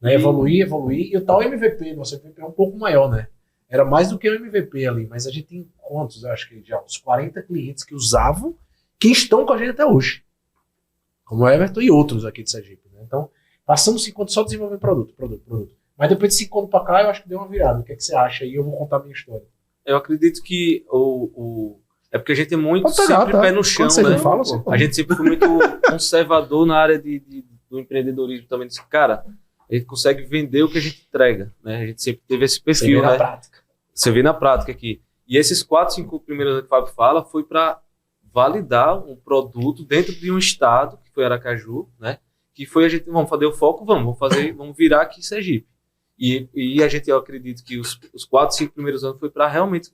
Né? Evoluir, e o tal MVP, nosso MVP é um pouco maior, né? Era mais do que o MVP ali, mas a gente tem quantos? Acho que já uns 40 clientes que usavam, que estão com a gente até hoje, como o Everton e outros aqui de Sergipe. Né? Então, passamos 5 anos só desenvolvendo produto. Mas depois de 5 anos pra cá, eu acho que deu uma virada. O que é que você acha? E eu vou contar a minha história. Eu acredito que é porque a gente é muito sempre pé no chão, né? A gente sempre foi muito conservador na área do empreendedorismo também. Disse, cara, a gente consegue vender o que a gente entrega, né? A gente sempre teve esse perfil, né? Você vê na prática aqui. E esses 4, 5 primeiros anos que o Fábio fala foi para validar um produto dentro de um estado, que foi Aracaju, né? Que foi a gente, vamos fazer o foco, vamos virar aqui Sergipe. E a gente, eu acredito que os 4, 5 primeiros anos foi para realmente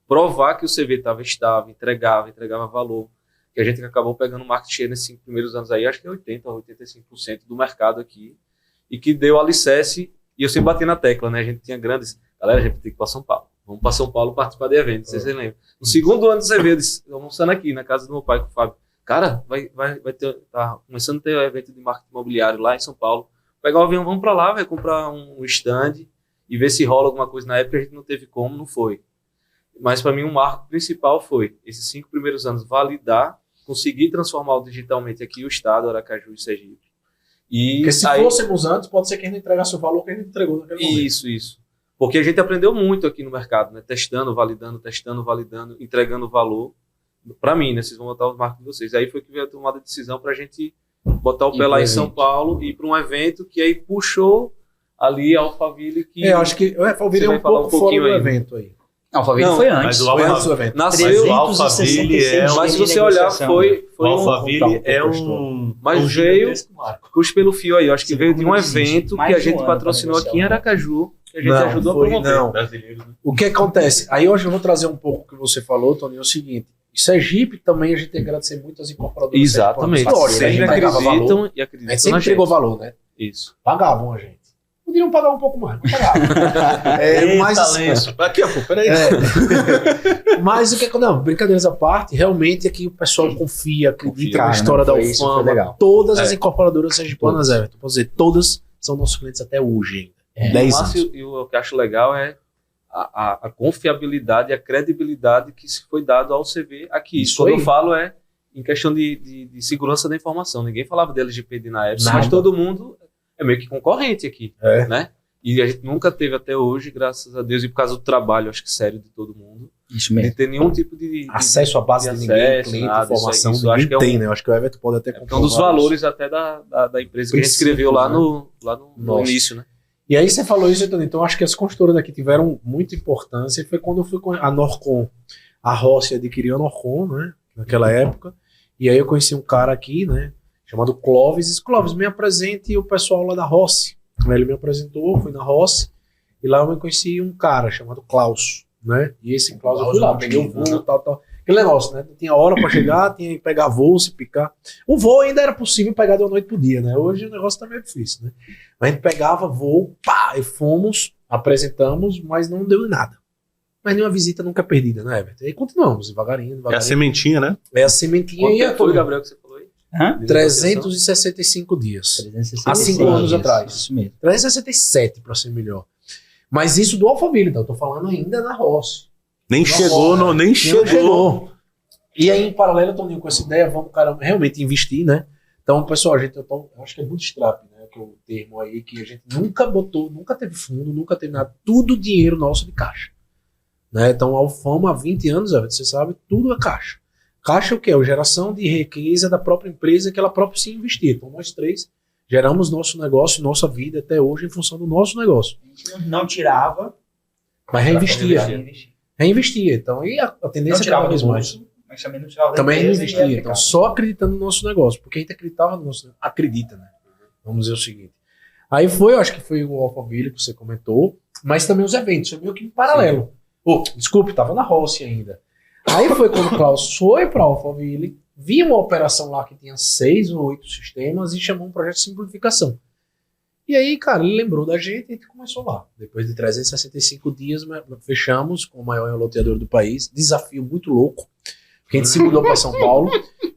provar que o CV estava estável, entregava valor, que a gente acabou pegando market share nesses 5 primeiros anos aí, acho que é 80% ou 85% do mercado aqui, e que deu alicerce, e eu sempre bati na tecla, né? A gente tinha grandes, galera, a gente tem que ir para São Paulo. Vamos para São Paulo participar de eventos, vocês lembram. No segundo ano do CV, eu disse, almoçando aqui na casa do meu pai com o Fábio, cara, vai ter, tá começando a ter um evento de marketing imobiliário lá em São Paulo. Pegar o avião, vamos para lá, vai comprar um stand. e ver se rola alguma coisa. Na época a gente não teve como, não foi. Mas para mim um marco principal foi esses 5 primeiros anos validar, conseguir transformar digitalmente aqui o estado, Aracaju e Sergipe. E Porque se fôssemos antes, pode ser que a gente entregasse o valor que a gente entregou naquele momento. Isso. Porque a gente aprendeu muito aqui no mercado, né? Testando, validando, entregando valor. Para mim, né? Vocês vão botar os marcos de vocês. Aí foi que veio a tomada de decisão para a gente botar o pé lá em São Paulo e ir para um evento que aí puxou ali a Alphaville. Que eu acho que o Alphaville é um pouco fora do evento aí. Não, o Alphaville foi antes. Mas Foi antes do evento. Nasceu, o Alphaville é mas se você olhar, foi o Alphaville é mas veio, puxa pelo fio aí, eu acho que veio de um evento que a gente patrocinou aqui em Aracaju, que a gente ajudou a promover. Não. O que acontece? Aí hoje eu vou trazer um pouco o que você falou, Tony, é o seguinte. Em Sergipe também a gente tem que agradecer muito as incorporadoras. Exatamente. Sempre acreditam e A acreditam gente sempre entregou valor, né? Isso. Pagavam a gente. Poderiam pagar um pouco mais, mas pagavam. Mas aqui, pô, peraí. Mas o que é. Não, brincadeiras à parte, realmente aqui o pessoal confia, acredita na história da UFAMA. Todas as incorporadoras sergipanas, Everton, posso dizer, todas são nossos clientes até hoje ainda. 10 anos. E o que eu acho legal é a confiabilidade e a credibilidade que se foi dado ao CV aqui. Isso Quando aí. eu falo é em questão de segurança da informação. Ninguém falava de LGPD na época, Nada. mas todo mundo é meio que concorrente aqui, né? E a gente nunca teve até hoje, graças a Deus, e por causa do trabalho, acho que sério de todo mundo, Isso de mesmo. ter nenhum tipo de Acesso à base de ninguém, acesso, cliente, nada, informação, isso acho ninguém que é um- tem, né? Eu acho que o Everton pode até é um dos comprovar valores isso. até da empresa que a gente Princípios, escreveu lá né? no Nossa. início, né? E aí você falou isso, Tony, então acho que as construtoras aqui tiveram muita importância, e foi quando eu fui com a Norcon, a Rossi adquiriu a Norcon, né, naquela época, e aí eu conheci um cara aqui, né, chamado Clóvis, e disse, Clóvis, me apresente o pessoal lá da Rossi. Aí ele me apresentou, fui na Rossi, e lá eu me conheci um cara chamado Klaus, né, e esse Klaus eu fui lá, peguei o voo, tal. Aquele negócio, né, tinha hora pra chegar, tinha que pegar voo, se picar. O voo ainda era possível pegar de uma noite pro dia, né, hoje o negócio tá meio difícil, né. A gente pegava voo, pá, e fomos, apresentamos, mas não deu em nada. Mas nenhuma visita nunca é perdida, né, Everton? E aí continuamos, devagarinho. É a sementinha, né? É a sementinha Quanto e a tempo foi, Gabriel, que você falou aí? Hã? 365 dias. 365 Há 5 anos dias. atrás. Isso mesmo. 367, para ser melhor. Mas isso do Alphaville, então, eu tô falando ainda na Rossi. Nem chegou, Não, nem Não chegou. chegou. E aí, em paralelo, Toninho, com essa ideia, vamos, cara, realmente investir, né? Então, pessoal, eu acho que é bootstrap, né? Que é o termo aí que a gente nunca botou, nunca teve fundo, nunca teve nada. Tudo dinheiro nosso de caixa. Né? Então, a Alfama, há 20 anos, você sabe, tudo é caixa. Caixa é o quê? É a geração de riqueza da própria empresa que ela própria se investir. Então, nós três geramos nosso negócio, nossa vida até hoje em função do nosso negócio. A gente não tirava, Mas reinvestia. reinvestia. Reinvestia. Então, e a tendência Não é cada tirava vez do mais. bolso, mas também não tirava da Também empresa e reinvestia. Então, aplicava. só acreditando no nosso negócio. Porque a gente acreditava no nosso negócio. Acredita, né? Vamos dizer o seguinte. Aí foi, eu acho que foi o Alphaville que você comentou, mas também os eventos, foi meio que em paralelo. Desculpe, estava na Rossi ainda. Aí foi quando o Klaus foi para a Alphaville, viu uma operação lá que tinha 6 ou 8 sistemas e chamou um projeto de simplificação. E aí, cara, ele lembrou da gente e a gente começou lá. Depois de 365 dias, fechamos com o maior loteador do país. Desafio muito louco. Porque a gente se mudou para São Paulo.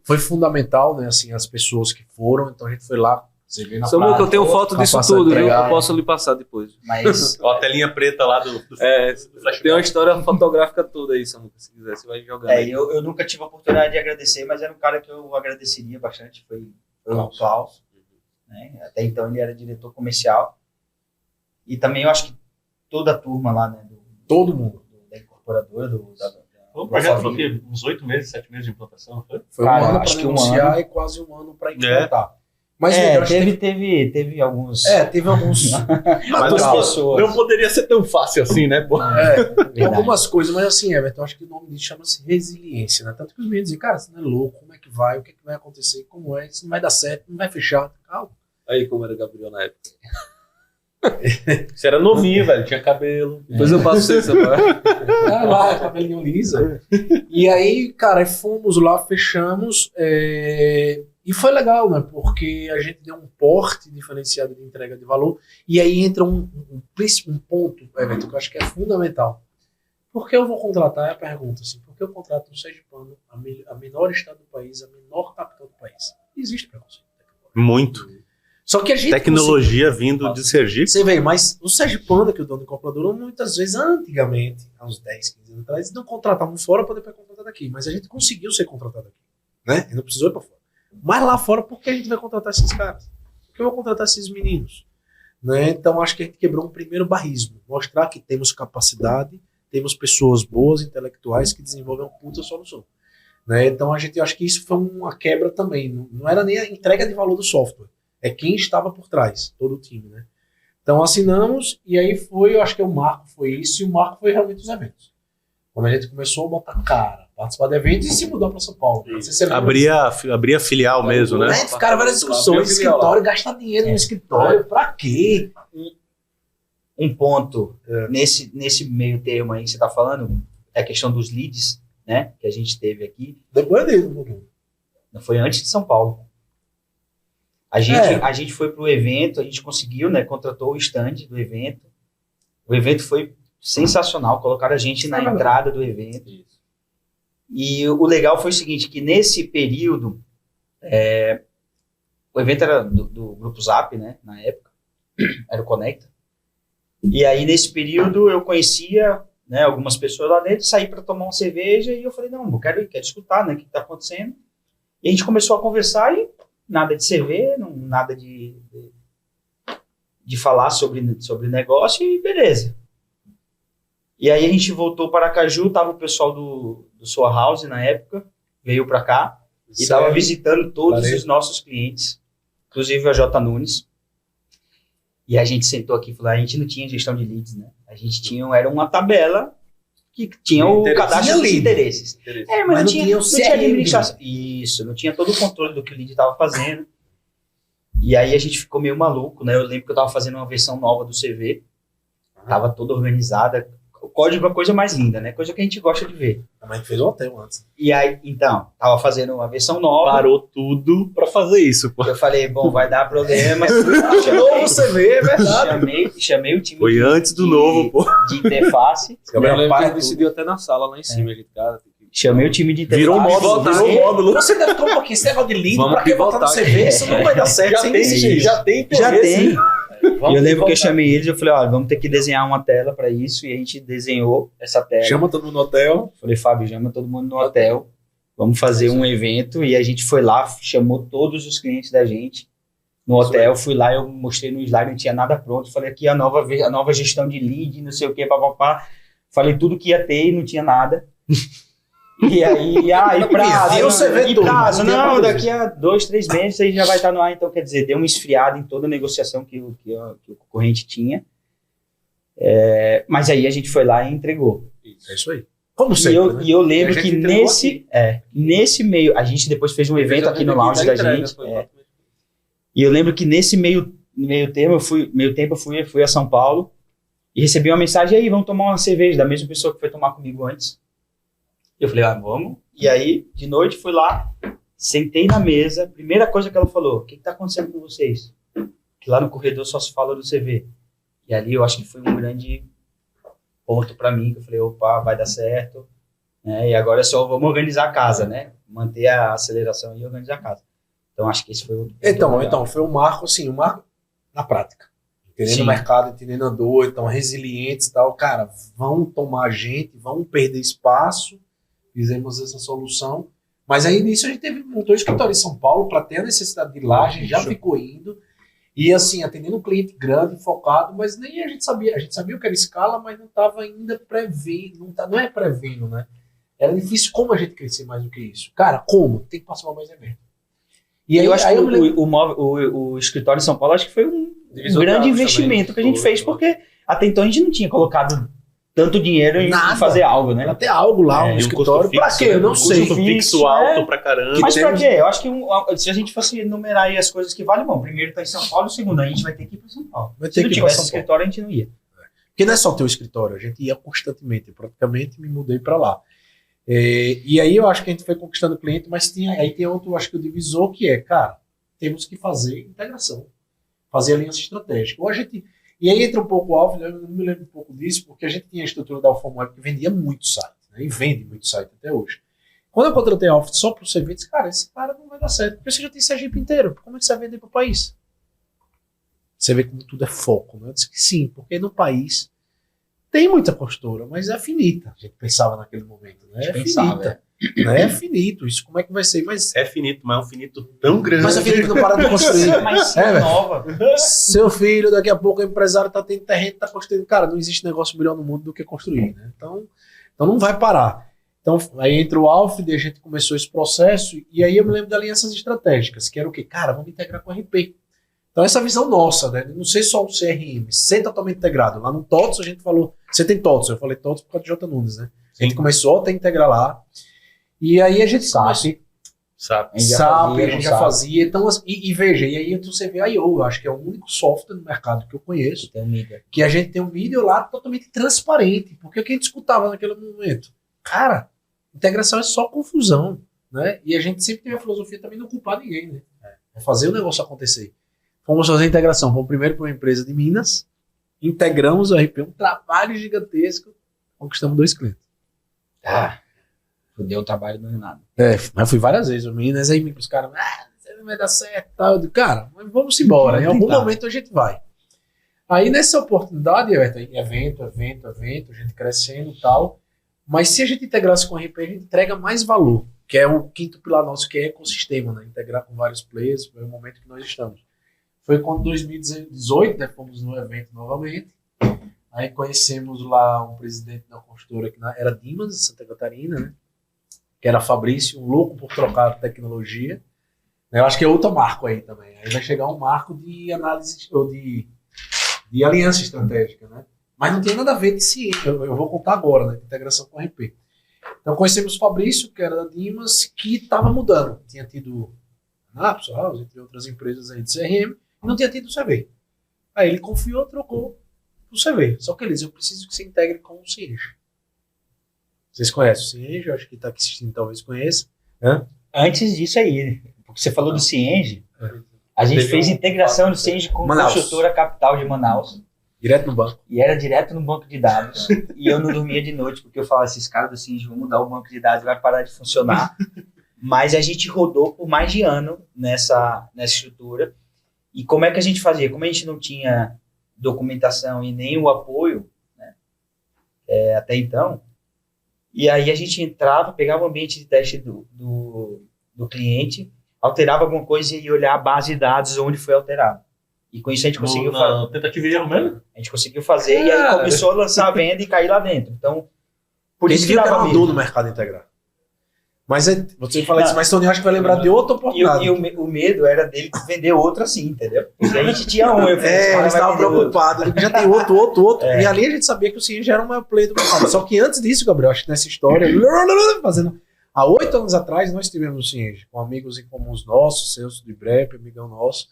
Foi fundamental, né? Assim, as pessoas que foram. Então a gente foi lá. Você vê na Samuel, que eu tenho foto com a disso passagem tudo, viu? entregada. Eu posso lhe passar depois. Mas Ó, a telinha preta lá do flashback. Tem uma história fotográfica toda aí, Samuel, se quiser, você vai jogando aí. eu nunca tive a oportunidade de agradecer, mas era um cara que eu agradeceria bastante, foi o Klaus. Né? Até então ele era diretor comercial. E também eu acho que toda a turma lá, né, Todo mundo. da incorporadora, Foi um projeto foi o quê? Uns 8 meses, 7 meses de implantação, não foi? Foi Cara, um ano acho para que um negociar ano. e quase um ano para implantar. Mas É, eu acho que teve alguns. teve alguns. Mas natural. pessoas. não poderia ser tão fácil assim, né? Pô? Tem algumas coisas, mas assim, Everton, acho que o nome disso chama-se resiliência, né? Tanto que os meninos dizem, cara, você não é louco, como é que vai, o que, é que vai acontecer, como é, isso não vai dar certo, não vai fechar, calma. Aí como era Gabriel na época. Você era novinho, velho, tinha cabelo. Depois eu passo você, Samuel. Ah, lá, cabelinho lisa. E aí, cara, fomos lá, fechamos, e foi legal, né? Porque a gente deu um porte diferenciado de entrega de valor, e aí entra um ponto, Everton, que eu acho que é fundamental. Por que eu vou contratar? É a pergunta, assim, por que eu contrato um sergipano, a menor estado do país, a menor capital do país? Existe preconceito. Muito. Só que a gente Tecnologia vindo de Sergipe. Você vê, mas o Sergipanda, que é o dono da incorporadora, muitas vezes, antigamente, há uns 10, 15 anos atrás, não contratavam fora para depois contratar aqui. Mas a gente conseguiu ser contratado aqui. Né? E não precisou ir para fora. Mas lá fora, por que a gente vai contratar esses caras? Por que eu vou contratar esses meninos? Né? Então, acho que a gente quebrou um primeiro barrismo. Mostrar que temos capacidade, temos pessoas boas, intelectuais, que desenvolvem uma puta solução. Né? Então, eu acho que isso foi uma quebra também. Não era nem a entrega de valor do software. É quem estava por trás, todo o time, né? Então assinamos, e aí foi, eu acho que o marco foi isso, e o marco foi realmente os eventos. Quando a gente começou a botar cara, participar de eventos e se mudou para São Paulo. Abria filial mesmo, né? Ficaram várias discussões, escritório, gastar dinheiro no escritório, pra quê? Um ponto nesse meio termo aí que você está falando é a questão dos leads, né? Que a gente teve aqui. Depois dele, não foi antes de São Paulo. A gente foi para o evento, a gente conseguiu, né? Contratou o stand do evento. O evento foi sensacional, colocaram a gente na entrada do evento. Isso. E o legal foi o seguinte, que nesse período, o evento era do Grupo Zap, né? Na época, era o Conecta. E aí, nesse período, eu conhecia, né, algumas pessoas lá dentro, saí para tomar uma cerveja e eu falei, não, eu quero escutar, né? O que está acontecendo. E a gente começou a conversar e nada de CV, nada de falar sobre negócio e beleza. E aí a gente voltou para Aracaju, tava o pessoal do Sua House na época, veio para cá e estava visitando todos os nossos clientes, inclusive a J. Nunes. E a gente sentou aqui e falou, a gente não tinha gestão de leads, né? A gente era uma tabela que tinha o cadastro dos interesses. Mas não tinha administração. Isso, não tinha todo o controle do que o lead estava fazendo. E aí a gente ficou meio maluco, né? Eu lembro que eu estava fazendo uma versão nova do CV, estava toda organizada. O código é a coisa mais linda, né? Coisa que a gente gosta de ver. Mas a gente fez o hotel antes. E aí, então, tava fazendo uma versão nova. Parou tudo pra fazer isso, pô. Eu falei, bom, vai dar problema. Novo CV, é verdade. Chamei o time. Foi antes do novo, pô. De interface. Eu lembro que ele decidiu até na sala lá em cima. Chamei o time de interface. Virou módulo. Você deve ter um pouquinho esse negócio de lead, Vamos pra que botar no CV? Isso não vai dar certo. Já tem. E eu lembro que eu chamei eles e eu falei, olha, vamos ter que desenhar uma tela para isso, e a gente desenhou essa tela. Chama todo mundo no hotel. Falei, Fábio, chama todo mundo no hotel, vamos fazer um evento, e a gente foi lá, chamou todos os clientes da gente no hotel, fui lá, eu mostrei no slide, não tinha nada pronto, falei aqui a nova gestão de lead, não sei o que, papapá, falei tudo que ia ter e não tinha nada. E aí, prazo, não, daqui a 2, 3 meses aí já vai estar no ar, então quer dizer, deu uma esfriada em toda a negociação que o concorrente tinha, mas aí a gente foi lá e entregou. É isso aí. Como sempre, e eu lembro que nesse meio, a gente depois fez um evento aqui no lounge da gente, e eu lembro que nesse meio tempo eu fui a São Paulo e recebi uma mensagem, aí vamos tomar uma cerveja, da mesma pessoa que foi tomar comigo antes. Eu falei, vamos. E aí, de noite, fui lá, sentei na mesa, primeira coisa que ela falou, o que está acontecendo com vocês? Que lá no corredor só se fala do CV. E ali eu acho que foi um grande ponto para mim, que eu falei, opa, vai dar certo. E agora é só vamos organizar a casa, né? Manter a aceleração e organizar a casa. Então, acho que esse foi o... Então, foi um marco, assim, um marco na prática. Entendendo o mercado, entendendo a dor, então, resilientes e tal. Cara, vão tomar a gente, vão perder espaço. Fizemos essa solução, mas aí nisso a gente montou o escritório em São Paulo para ter a necessidade de ir lá, a gente já ficou indo, e assim, atendendo um cliente grande, focado, mas nem a gente sabia o que era escala, mas não estava ainda prevendo, não é prevendo, né? Era difícil como a gente crescer mais do que isso. Cara, como? Tem que passar mais evento. E aí, eu acho que o escritório em São Paulo, acho que foi um grande investimento que a gente fez, porque até então a gente não tinha colocado tanto dinheiro em fazer algo, né? Pra ter algo lá, um escritório. Pra quê? Eu não sei. Custo fixo alto pra caramba. Mas pra quê? Eu acho que se a gente fosse enumerar aí as coisas que valem, bom, primeiro tá em São Paulo, segundo, a gente vai ter que ir pra São Paulo. Se não tivesse escritório, a gente não ia. Porque não é só ter o escritório, a gente ia constantemente. Eu praticamente me mudei pra lá. E aí eu acho que a gente foi conquistando cliente, mas aí tem outro, acho que o divisor, que é, cara, temos que fazer integração. Fazer aliança estratégica. Ou a gente... E aí entra um pouco o Alfa, eu não me lembro um pouco disso, porque a gente tinha a estrutura da Alfa Web que vendia muito site, né? E vende muito site até hoje. Quando eu contratei a Alfa só para o serviço, cara, esse cara não vai dar certo, porque você já tem Sergipe inteiro, como é que você vai vender para o país? Você vê como tudo é foco, né? Eu disse que sim, porque no país tem muita consultora, mas é finita. A gente pensava naquele momento, né? É finita. Né? É finito. Isso como é que vai ser? Mas É finito, mas é um finito tão grande. é finito que não para de construir. Mas velho. nova. Seu filho, daqui a pouco, o empresário tá tendo terreno, tá construindo. Cara, não existe negócio melhor no mundo do que construir, né? Então não vai parar. Então, aí entra o Alfred, a gente começou esse processo, e aí eu me lembro de alianças estratégicas, que era o quê? Cara, vamos integrar com o RP. Então, essa visão nossa, né? Não ser só o CRM, ser totalmente integrado. Lá no TOTS a gente falou, você tem TOTS, eu falei TOTS por causa de J. Nunes, né? A gente começou a integrar lá, e aí a gente sabe. Sabe? A gente já fazia. Então, e veja, e aí você vê a IO, eu acho que é o único software no mercado que eu conheço, que a gente tem um vídeo lá totalmente transparente, porque o que a gente escutava naquele momento? Cara, integração é só confusão, né? E a gente sempre teve a filosofia também de não culpar ninguém, né? É fazer o negócio acontecer. Fomos fazer a integração, fomos primeiro para uma empresa de Minas, integramos o RP, um trabalho gigantesco, conquistamos 2 clientes. Deu trabalho danado. Mas fui várias vezes, o Minas, aí os caras, você não vai dar certo, tal. Eu digo, cara, mas vamos embora, em algum momento a gente vai. Aí nessa oportunidade, evento, a gente crescendo e tal, mas se a gente integrasse com o RP, a gente entrega mais valor, que é o quinto pilar nosso, que é ecossistema, né? Integrar com vários players, foi o momento que nós estamos. Foi quando em 2018, né, fomos no evento novamente, aí conhecemos lá um presidente da consultora, que era Dimas, de Santa Catarina, né? Que era Fabrício, um louco por trocar tecnologia. Eu acho que é outro marco aí também. Aí vai chegar um marco de análise, ou de aliança estratégica, né? Mas não tem nada a ver de ciência. Eu vou contar agora, né? De integração com o RP. Então conhecemos o Fabrício, que era da Dimas, que estava mudando. Tinha tido Anapso, House, entre outras empresas aí de CRM, e não tinha tido o CV. Aí ele confiou, trocou o CV. Só que ele disse, eu preciso que você integre com o Cienge. Vocês conhecem o Cienge? Eu acho que está aqui assistindo, talvez conheça. Antes disso aí, porque você falou do Cienge, a gente fez integração do Cienge com a construtora capital de Manaus. Direto no banco. E era direto no banco de dados. E eu não dormia de noite, porque eu falava, esses caras do Cienge vão mudar o banco de dados, vai parar de funcionar. Mas a gente rodou por mais de ano nessa estrutura. E como é que a gente fazia? Como a gente não tinha documentação e nem o apoio, né, até então, e aí a gente entrava, pegava o ambiente de teste do cliente, alterava alguma coisa e ia olhar a base de dados onde foi alterado. E com isso a gente conseguiu fazer. Tentativa e erro mesmo? A gente conseguiu fazer e aí começou a lançar a venda e cair lá dentro. Então, por isso que era dava uma dor no mercado integrar. Mas você fala isso, mas Tony, acho que vai lembrar de outra oportunidade. E o medo era dele vender outro assim, entendeu? Porque a gente tinha um. Eu falei, eles estavam preocupados. Já tem outro. E ali a gente sabia que o Cienge era o maior player do mercado. Só que antes disso, Gabriel, acho que nessa história, há 8 anos atrás, nós tivemos o Cienge, com amigos em comuns nossos, Celso do Ibrep, amigão nosso,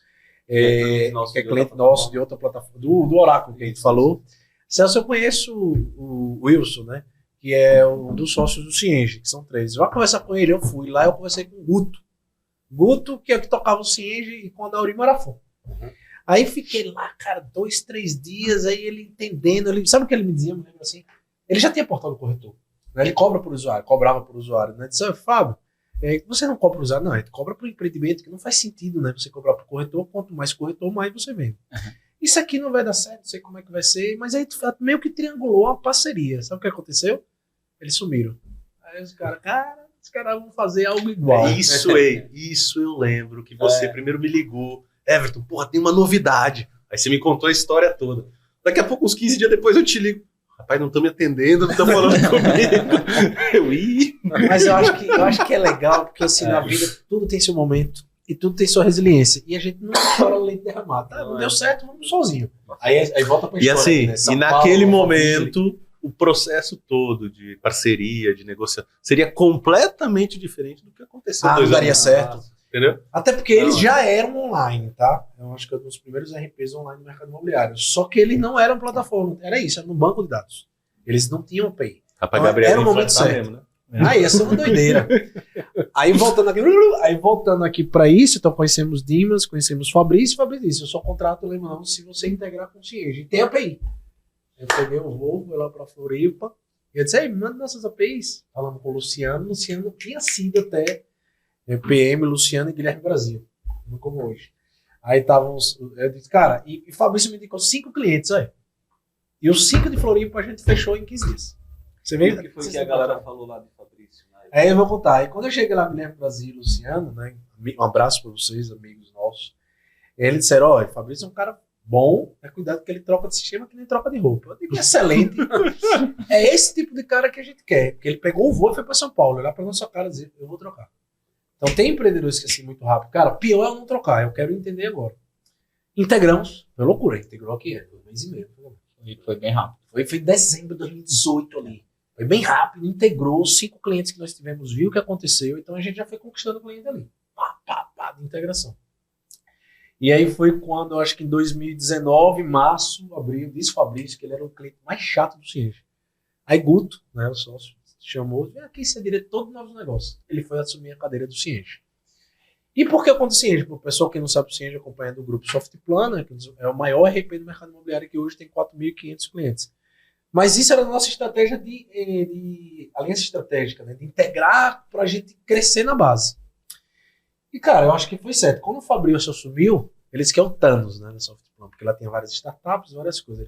que é cliente nosso de outra plataforma, do Oráculo, que a gente falou. Celso, eu conheço o Wilson, né? Que é um dos sócios do Cienge, que são 3. Eu vou conversar com ele, eu fui lá, eu conversei com o Guto. Guto, que é o que tocava o Cienge, e com a Dauri Marafon. Aí fiquei lá, cara, 2, 3 dias, aí ele entendendo, sabe o que ele me dizia? Assim, ele já tinha portal do corretor, né? Ele cobra por usuário, cobrava por usuário, né? Disse, Fábio, você não cobra por usuário? Não, a gente cobra por empreendimento, que não faz sentido, né? Você cobrar por corretor, quanto mais corretor, mais você vende. Isso aqui não vai dar certo, não sei como é que vai ser, mas aí meio que triangulou uma parceria. Sabe o que aconteceu? Eles sumiram. Aí os caras vão fazer algo igual. Isso eu lembro, que você primeiro me ligou. Everton, porra, tem uma novidade. Aí você me contou a história toda. Daqui a pouco, uns 15 dias depois, eu te ligo. Rapaz, não estão me atendendo, não estão falando comigo. Mas eu acho que é legal, porque assim, na vida, tudo tem seu momento. E tudo tem sua resiliência. E a gente não chora leite derramado. Não deu certo, vamos sozinho. Aí volta pra história. E assim, né? Naquele momento, o processo todo de parceria, de negociação, seria completamente diferente do que aconteceu. Não daria certo. Entendeu? Até porque eles já eram online, tá? Eu acho que é um dos primeiros RPs online no mercado imobiliário. Só que eles não eram plataforma. Era isso, era no banco de dados. Eles não tinham API. Rapaz, Gabriel, era o momento certo. Mesmo, né? Aí, essa é uma doideira. Aí voltando aqui para isso, então conhecemos Dimas, conhecemos Fabrício. Fabrício disse, eu só contrato o Lemão se você integrar com o Cienge. E tem API. Eu peguei o voo, fui lá para Floripa, e eu disse, manda nossas APIs. Falando com o Luciano tinha sido até PM, Luciano e Guilherme Brasil. Não como hoje. Aí eu disse, cara, e Fabrício me indicou 5 clientes, aí. E os 5 de Floripa a gente fechou em 15 dias. Você vê? O que foi que a galera falou lá de Fabrício? Né? Aí eu vou contar. Aí quando eu cheguei lá, Guilherme Brasil e Luciano, né? Um abraço para vocês, amigos nossos. Eles disseram, olha, Fabrício é um cara bom, mas cuidado que ele troca de sistema que nem troca de roupa. Eu digo, excelente. É esse tipo de cara que a gente quer. Porque ele pegou o voo e foi para São Paulo. Olhar para nossa cara e dizer, eu vou trocar. Então tem empreendedores que assim, muito rápido. Cara, pior é eu não trocar. Eu quero entender agora. Integramos. Foi loucura. Integrou aqui, 1 mês e meio. E foi bem rápido. Foi em dezembro de 2018 ali. Foi bem rápido, integrou. 5 clientes que nós tivemos, viu o que aconteceu. Então a gente já foi conquistando o cliente ali. Pá, de integração. E aí foi quando, eu acho que em 2019, março, abril, disse Fabrício que ele era o cliente mais chato do Cienge. Aí Guto, né, o sócio, chamou, vem aqui ser diretor de novos negócios. Ele foi assumir a cadeira do Cienge. E por que eu conto o Cienge? Para o pessoal que não sabe o Cienge, acompanhando o grupo Softplan, né, que é o maior RP do mercado imobiliário, que hoje tem 4.500 clientes. Mas isso era a nossa estratégia de aliança estratégica, né, de integrar para a gente crescer na base. E, cara, eu acho que foi certo. Quando o Fabrício assumiu, ele disse que é o Thanos, né, na Softplan, porque lá tem várias startups, várias coisas.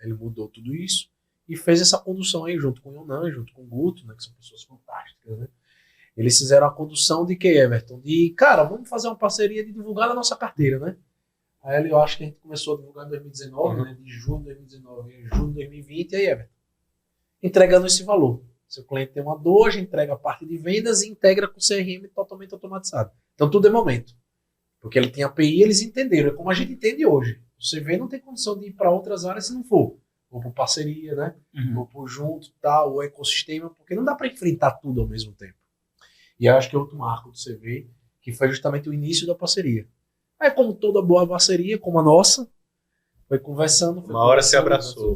Ele mudou tudo isso e fez essa condução aí, junto com o Yonan, junto com o Guto, né, que são pessoas fantásticas, né? Eles fizeram a condução de que, Everton? De, cara, vamos fazer uma parceria de divulgar a nossa carteira, né? Aí eu acho que a gente começou a divulgar em 2019, né? De junho de 2019 a junho de 2020, e aí, Everton? Entregando esse valor. Seu cliente tem uma dor, a gente entrega a parte de vendas e integra com o CRM totalmente automatizado. Então tudo é momento. Porque ele tem API, eles entenderam. É como a gente entende hoje. O CV não tem condição de ir para outras áreas se não for. Ou por parceria, né? Ou por junto, tal, ou ecossistema, porque não dá para enfrentar tudo ao mesmo tempo. E eu acho que é outro marco do CV, que foi justamente o início da parceria. Aí, como toda boa parceria, como a nossa, foi conversando. Uma hora se abraçou.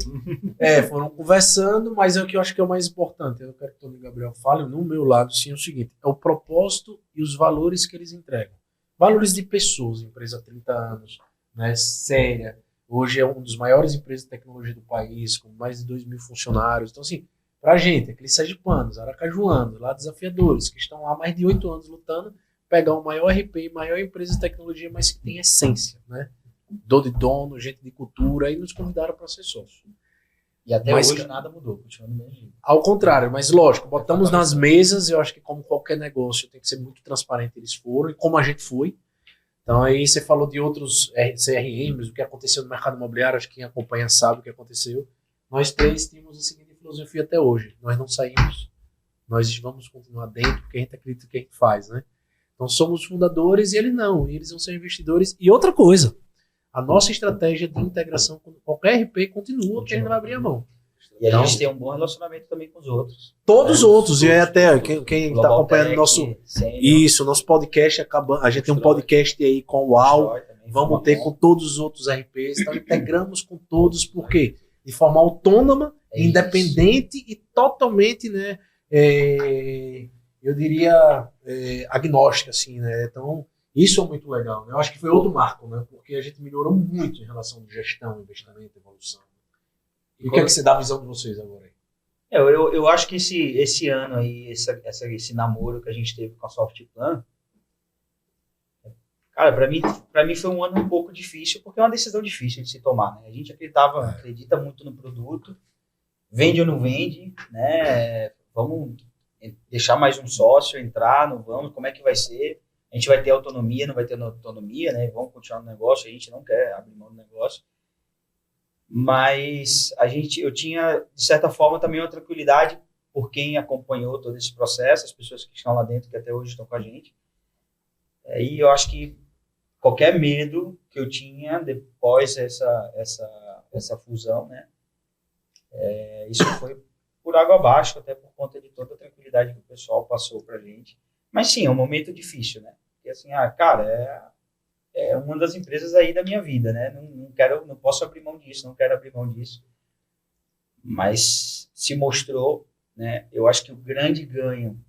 Foram conversando, mas é o que eu acho que é o mais importante. Eu quero que o Tony e o Gabriel falem, no meu lado, sim, é o seguinte: é o propósito e os valores que eles entregam. Valores de pessoas, empresa há 30 anos, né, séria. Hoje é uma das maiores empresas de tecnologia do país, com mais de 2.000 funcionários. Então, assim, pra gente, aqueles sergipanos, aracajuanos, lá desafiadores, que estão lá há mais de 8 anos lutando, pegar o maior RP, maior empresa de tecnologia, mas que tem essência, né? De dono, gente de cultura, e nos convidaram para ser sócio. E até hoje nada mudou, continua no mesmo jeito. Ao contrário, mas lógico, botamos nas mesas, eu acho que como qualquer negócio tem que ser muito transparente, eles foram, e como a gente foi. Então aí você falou de outros CRMs, o que aconteceu no mercado imobiliário, acho que quem acompanha sabe o que aconteceu. Nós 3 tínhamos a seguinte filosofia até hoje: nós não saímos, nós vamos continuar dentro, porque a gente acredita que a gente faz, né? Então somos fundadores e eles não, eles vão ser investidores. E outra coisa, a nossa estratégia de integração com qualquer RP continua, porque a gente não vai abrir a mão. E a gente tem um bom relacionamento também com os outros. Todos os outros, e até quem está acompanhando Tech, nosso... Senior, Isso, nosso podcast acabando. A gente tem um podcast aí com o UAU, vamos ter com todos os outros RPs, então integramos com todos, por quê? De forma autônoma, independente e totalmente, né, eu diria, agnóstica, assim, né? Então, isso é muito legal, né? Eu acho que foi outro marco, né? Porque a gente melhorou muito em relação de gestão, investimento, evolução. E o que é que você dá a visão de vocês agora aí? Eu acho que esse ano aí, esse namoro que a gente teve com a Softplan, cara, pra mim foi um ano um pouco difícil, porque é uma decisão difícil de se tomar, né? A gente acredita muito no produto, vende ou não vende, né? Vamos deixar mais um sócio entrar, não vamos, como é que vai ser? A gente vai ter autonomia, não vai ter autonomia, né? Vamos continuar no negócio, a gente não quer abrir mão do negócio. Mas eu tinha, de certa forma, também uma tranquilidade por quem acompanhou todo esse processo, as pessoas que estão lá dentro, que até hoje estão com a gente. E eu acho que qualquer medo que eu tinha depois essa fusão, né? Isso foi por água abaixo, até por conta de toda a tranquilidade que o pessoal passou pra gente. Mas sim, é um momento difícil, né? Porque assim, cara, é uma das empresas aí da minha vida, né? Não posso abrir mão disso, não quero abrir mão disso. Mas se mostrou, né? Eu acho que o grande ganho,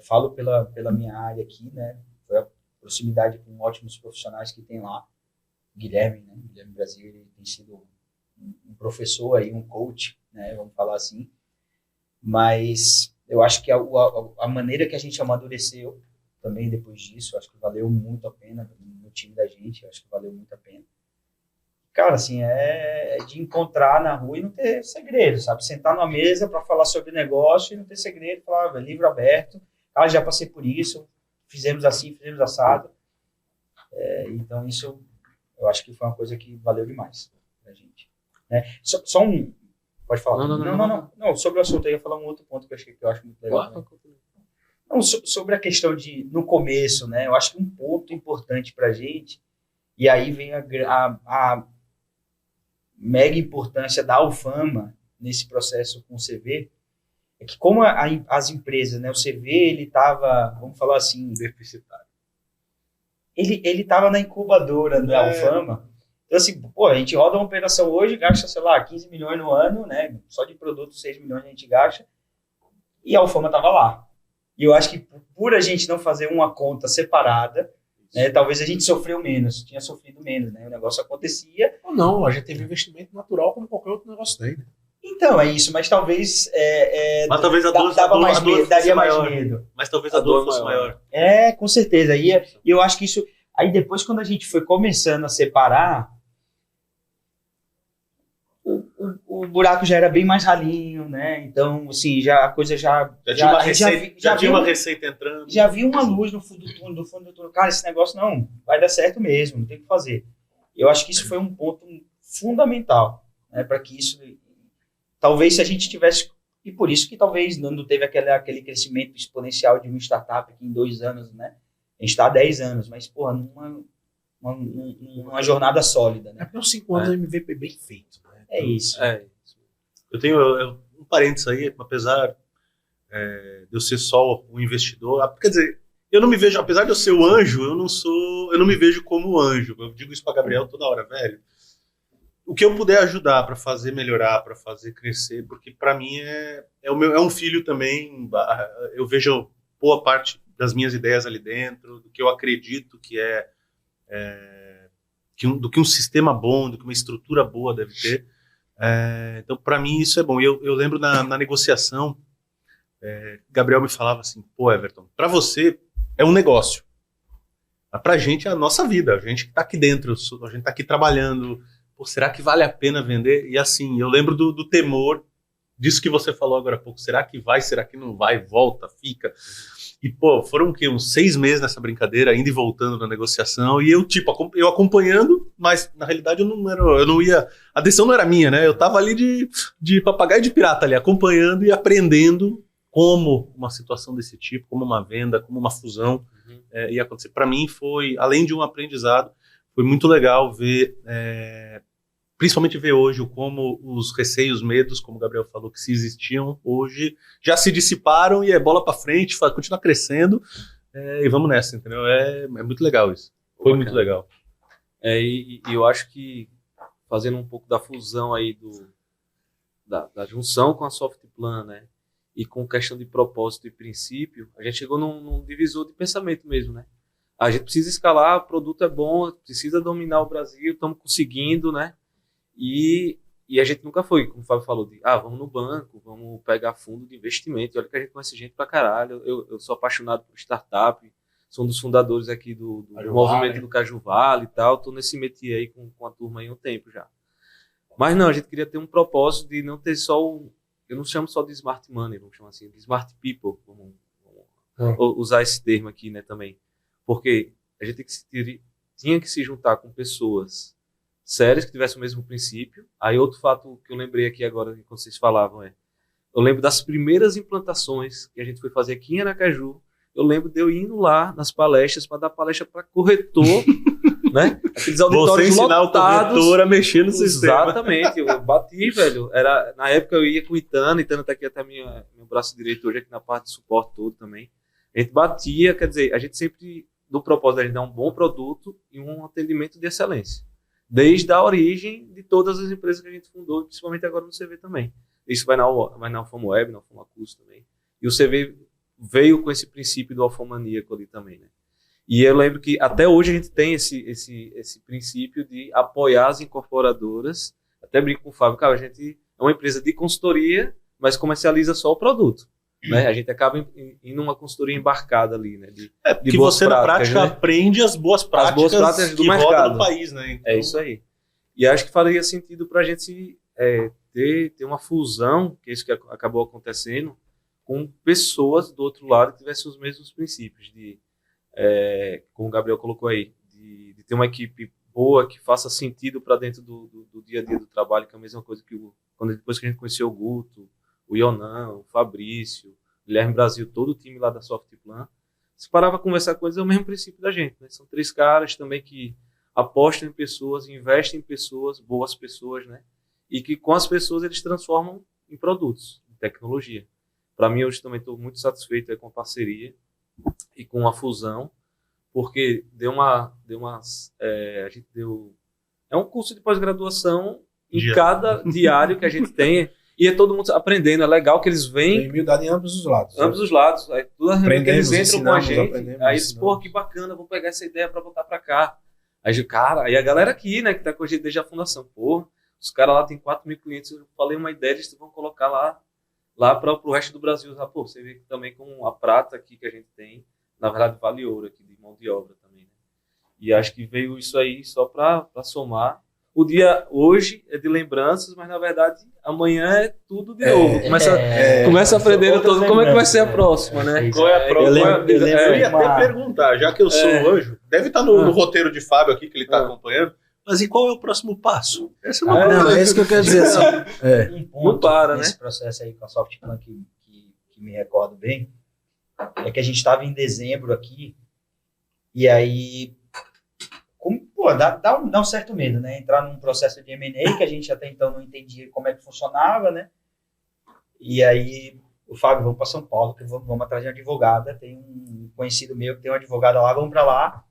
falo pela minha área aqui, né? Foi a proximidade com ótimos profissionais que tem lá. Guilherme, né? Guilherme Brasil, ele tem sido um professor aí, um coach, né? Vamos falar assim. Mas eu acho que a maneira que a gente amadureceu também depois disso, acho que valeu muito a pena no time da gente, acho que valeu muito a pena. Cara, assim, é de encontrar na rua e não ter segredo, sabe? Sentar numa mesa para falar sobre negócio e não ter segredo, falar, livro aberto, cara, já passei por isso, fizemos assim, fizemos assado. Então, isso eu acho que foi uma coisa que valeu demais pra gente. Né? Só um... Pode falar? Não, sobre o assunto, eu ia falar um outro ponto que eu acho muito legal. Né? Não, sobre a questão de, no começo, né? Eu acho que um ponto importante pra gente, e aí vem a mega importância da Alfama nesse processo com o CV, é que como as empresas, né, o CV, ele estava, vamos falar assim, deficitário. Ele estava na incubadora da Alfama. Então, assim, pô, a gente roda uma operação hoje, gasta, sei lá, 15 milhões no ano, né, só de produto 6 milhões a gente gasta, e a Alfama estava lá. E eu acho que por a gente não fazer uma conta separada, né, talvez a gente tinha sofrido menos, né? O negócio acontecia. Ou não, a gente teve investimento natural como qualquer outro negócio tem, né? Então, é isso, mas talvez... mas talvez a dor daria mais medo. Mas talvez a dor fosse maior. Com certeza. E eu acho que isso... Aí depois, quando a gente foi começando a separar, o buraco já era bem mais ralinho, né? Então, assim, a coisa já tinha uma receita entrando. Já havia uma luz no fundo do túnel. Cara, esse negócio não vai dar certo mesmo, não tem o que fazer. Eu acho que isso foi um ponto fundamental, né? Para que isso... Talvez se a gente tivesse... E por isso que talvez não teve aquele crescimento exponencial de uma startup que em 2 anos, né? A gente está há 10 anos, mas, porra, numa jornada sólida, né? É porque uns 5 anos o MVP bem feito, né? É isso. Eu tenho um parênteses aí, apesar de eu ser só um investidor, quer dizer, eu não me vejo, apesar de eu ser o anjo, eu não me vejo como anjo. Eu digo isso para Gabriel toda hora, velho. O que eu puder ajudar para fazer melhorar, para fazer crescer, porque para mim é um filho também. Eu vejo boa parte das minhas ideias ali dentro, do que eu acredito que do que um sistema bom, do que uma estrutura boa deve ter. Então, para mim, isso é bom. Eu lembro na negociação, Gabriel me falava assim, pô, Everton, para você é um negócio. Mas pra gente é a nossa vida, a gente que tá aqui dentro, a gente tá aqui trabalhando. Pô, será que vale a pena vender? E assim, eu lembro do temor disso que você falou agora há pouco. Será que vai? Será que não vai? Volta, fica. E, pô, foram uns 6 meses nessa brincadeira, indo e voltando na negociação, e eu acompanhando, mas na realidade eu não ia, a decisão não era minha, né? Eu tava ali de papagaio de pirata ali, acompanhando e aprendendo como uma situação desse tipo, como uma venda, como uma fusão ia acontecer. Para mim foi, além de um aprendizado, foi muito legal ver, principalmente ver hoje como os receios, medos, como o Gabriel falou, que se existiam, hoje já se dissiparam e é bola para frente, continua crescendo e vamos nessa, entendeu? É muito legal isso. Foi muito legal. E eu acho que, fazendo um pouco da fusão aí da junção com a Softplan, né? E com questão de propósito e princípio, a gente chegou num divisor de pensamento mesmo, né? A gente precisa escalar, o produto é bom, precisa dominar o Brasil, estamos conseguindo, né? E a gente nunca foi, como o Fábio falou, vamos no banco, vamos pegar fundo de investimento. E olha que a gente conhece gente pra caralho. Eu sou apaixonado por startup, sou um dos fundadores aqui do movimento do Caju Vale e tal. Estou nesse métier aí com a turma aí há um tempo já. Mas não, a gente queria ter um propósito de não ter só eu não chamo só de smart money, vamos chamar assim, de smart people, vamos usar esse termo aqui, né, também. Porque a gente tinha que se juntar com pessoas sérias que tivessem o mesmo princípio. Aí outro fato que eu lembrei aqui agora, quando vocês falavam, eu lembro das primeiras implantações que a gente foi fazer aqui em Aracaju. Eu lembro de eu indo lá nas palestras para dar palestra para corretor, né? Aqueles auditórios você ensinar lotados, o corretor a mexer no sistema. Exatamente, eu bati, velho. Na época eu ia com o Itana tá aqui até meu braço direito hoje, aqui na parte de suporte todo também. A gente batia, quer dizer, a gente sempre, do propósito de dar um bom produto e um atendimento de excelência. Desde a origem de todas as empresas que a gente fundou, principalmente agora no CV também. Isso vai na Alfama Web, na Alfama Curso também. E o CV veio com esse princípio do alfomaníaco ali também, né? E eu lembro que até hoje a gente tem esse princípio de apoiar as incorporadoras. Até brinco com o Fábio, cara, a gente é uma empresa de consultoria, mas comercializa só o produto. né? A gente acaba indo numa consultoria embarcada ali, né? Porque boas você na práticas, prática né? aprende as boas práticas, do que rodam mercado. no país, né? Então, É isso aí. E acho que faria sentido para a gente ter uma fusão, que é isso que acabou acontecendo, com pessoas do outro lado que tivessem os mesmos princípios, como o Gabriel colocou aí, de ter uma equipe boa, que faça sentido para dentro do dia a dia do trabalho, que é a mesma coisa que depois que a gente conheceu o Guto, o Ionan, o Fabrício, o Guilherme Brasil, todo o time lá da Softplan, se parava a conversar com eles, é o mesmo princípio da gente, né? São 3 caras também que apostam em pessoas, investem em pessoas, boas pessoas, né? E que com as pessoas eles transformam em produtos, em tecnologia. Para mim, hoje também estou muito satisfeito com a parceria e com a fusão, porque a gente deu... É um curso de pós-graduação em cada diário que a gente tem, e é todo mundo aprendendo. É legal que eles vêm... Tem humildade em ambos os lados. Ambos os lados. Aí, toda vez que eles entram com a gente, aí eles, ensinamos. que bacana, vou pegar essa ideia para botar para cá. Aí a galera aqui, né, que tá com a gente desde a fundação, os caras lá tem 4 mil clientes, eu falei uma ideia, eles vão colocar lá para o resto do Brasil. Você vê que também com a prata aqui que a gente tem, na verdade vale ouro aqui, de mão de obra também, né? E acho que veio isso aí só para somar. O dia hoje é de lembranças, mas na verdade amanhã é tudo de novo. Começa aprendendo todo. Como é que vai ser a próxima, né? Qual é a próxima? Eu ia uma- até perguntar, já que eu sou o anjo, deve estar no roteiro de Fábio aqui, que ele está acompanhando, mas e qual é o próximo passo? Essa é uma Não, é isso que eu quero dizer. Assim, Um ponto Não para, nesse processo aí com a Softplan que me recordo bem, é que a gente estava em dezembro aqui, e aí, dá um certo medo, né? Entrar num processo de M&A que a gente até então não entendia como é que funcionava, né? E aí, o Fábio, vamos para São Paulo, que vamos atrás de uma advogada, tem um conhecido meu que tem uma advogada lá, vamos para lá.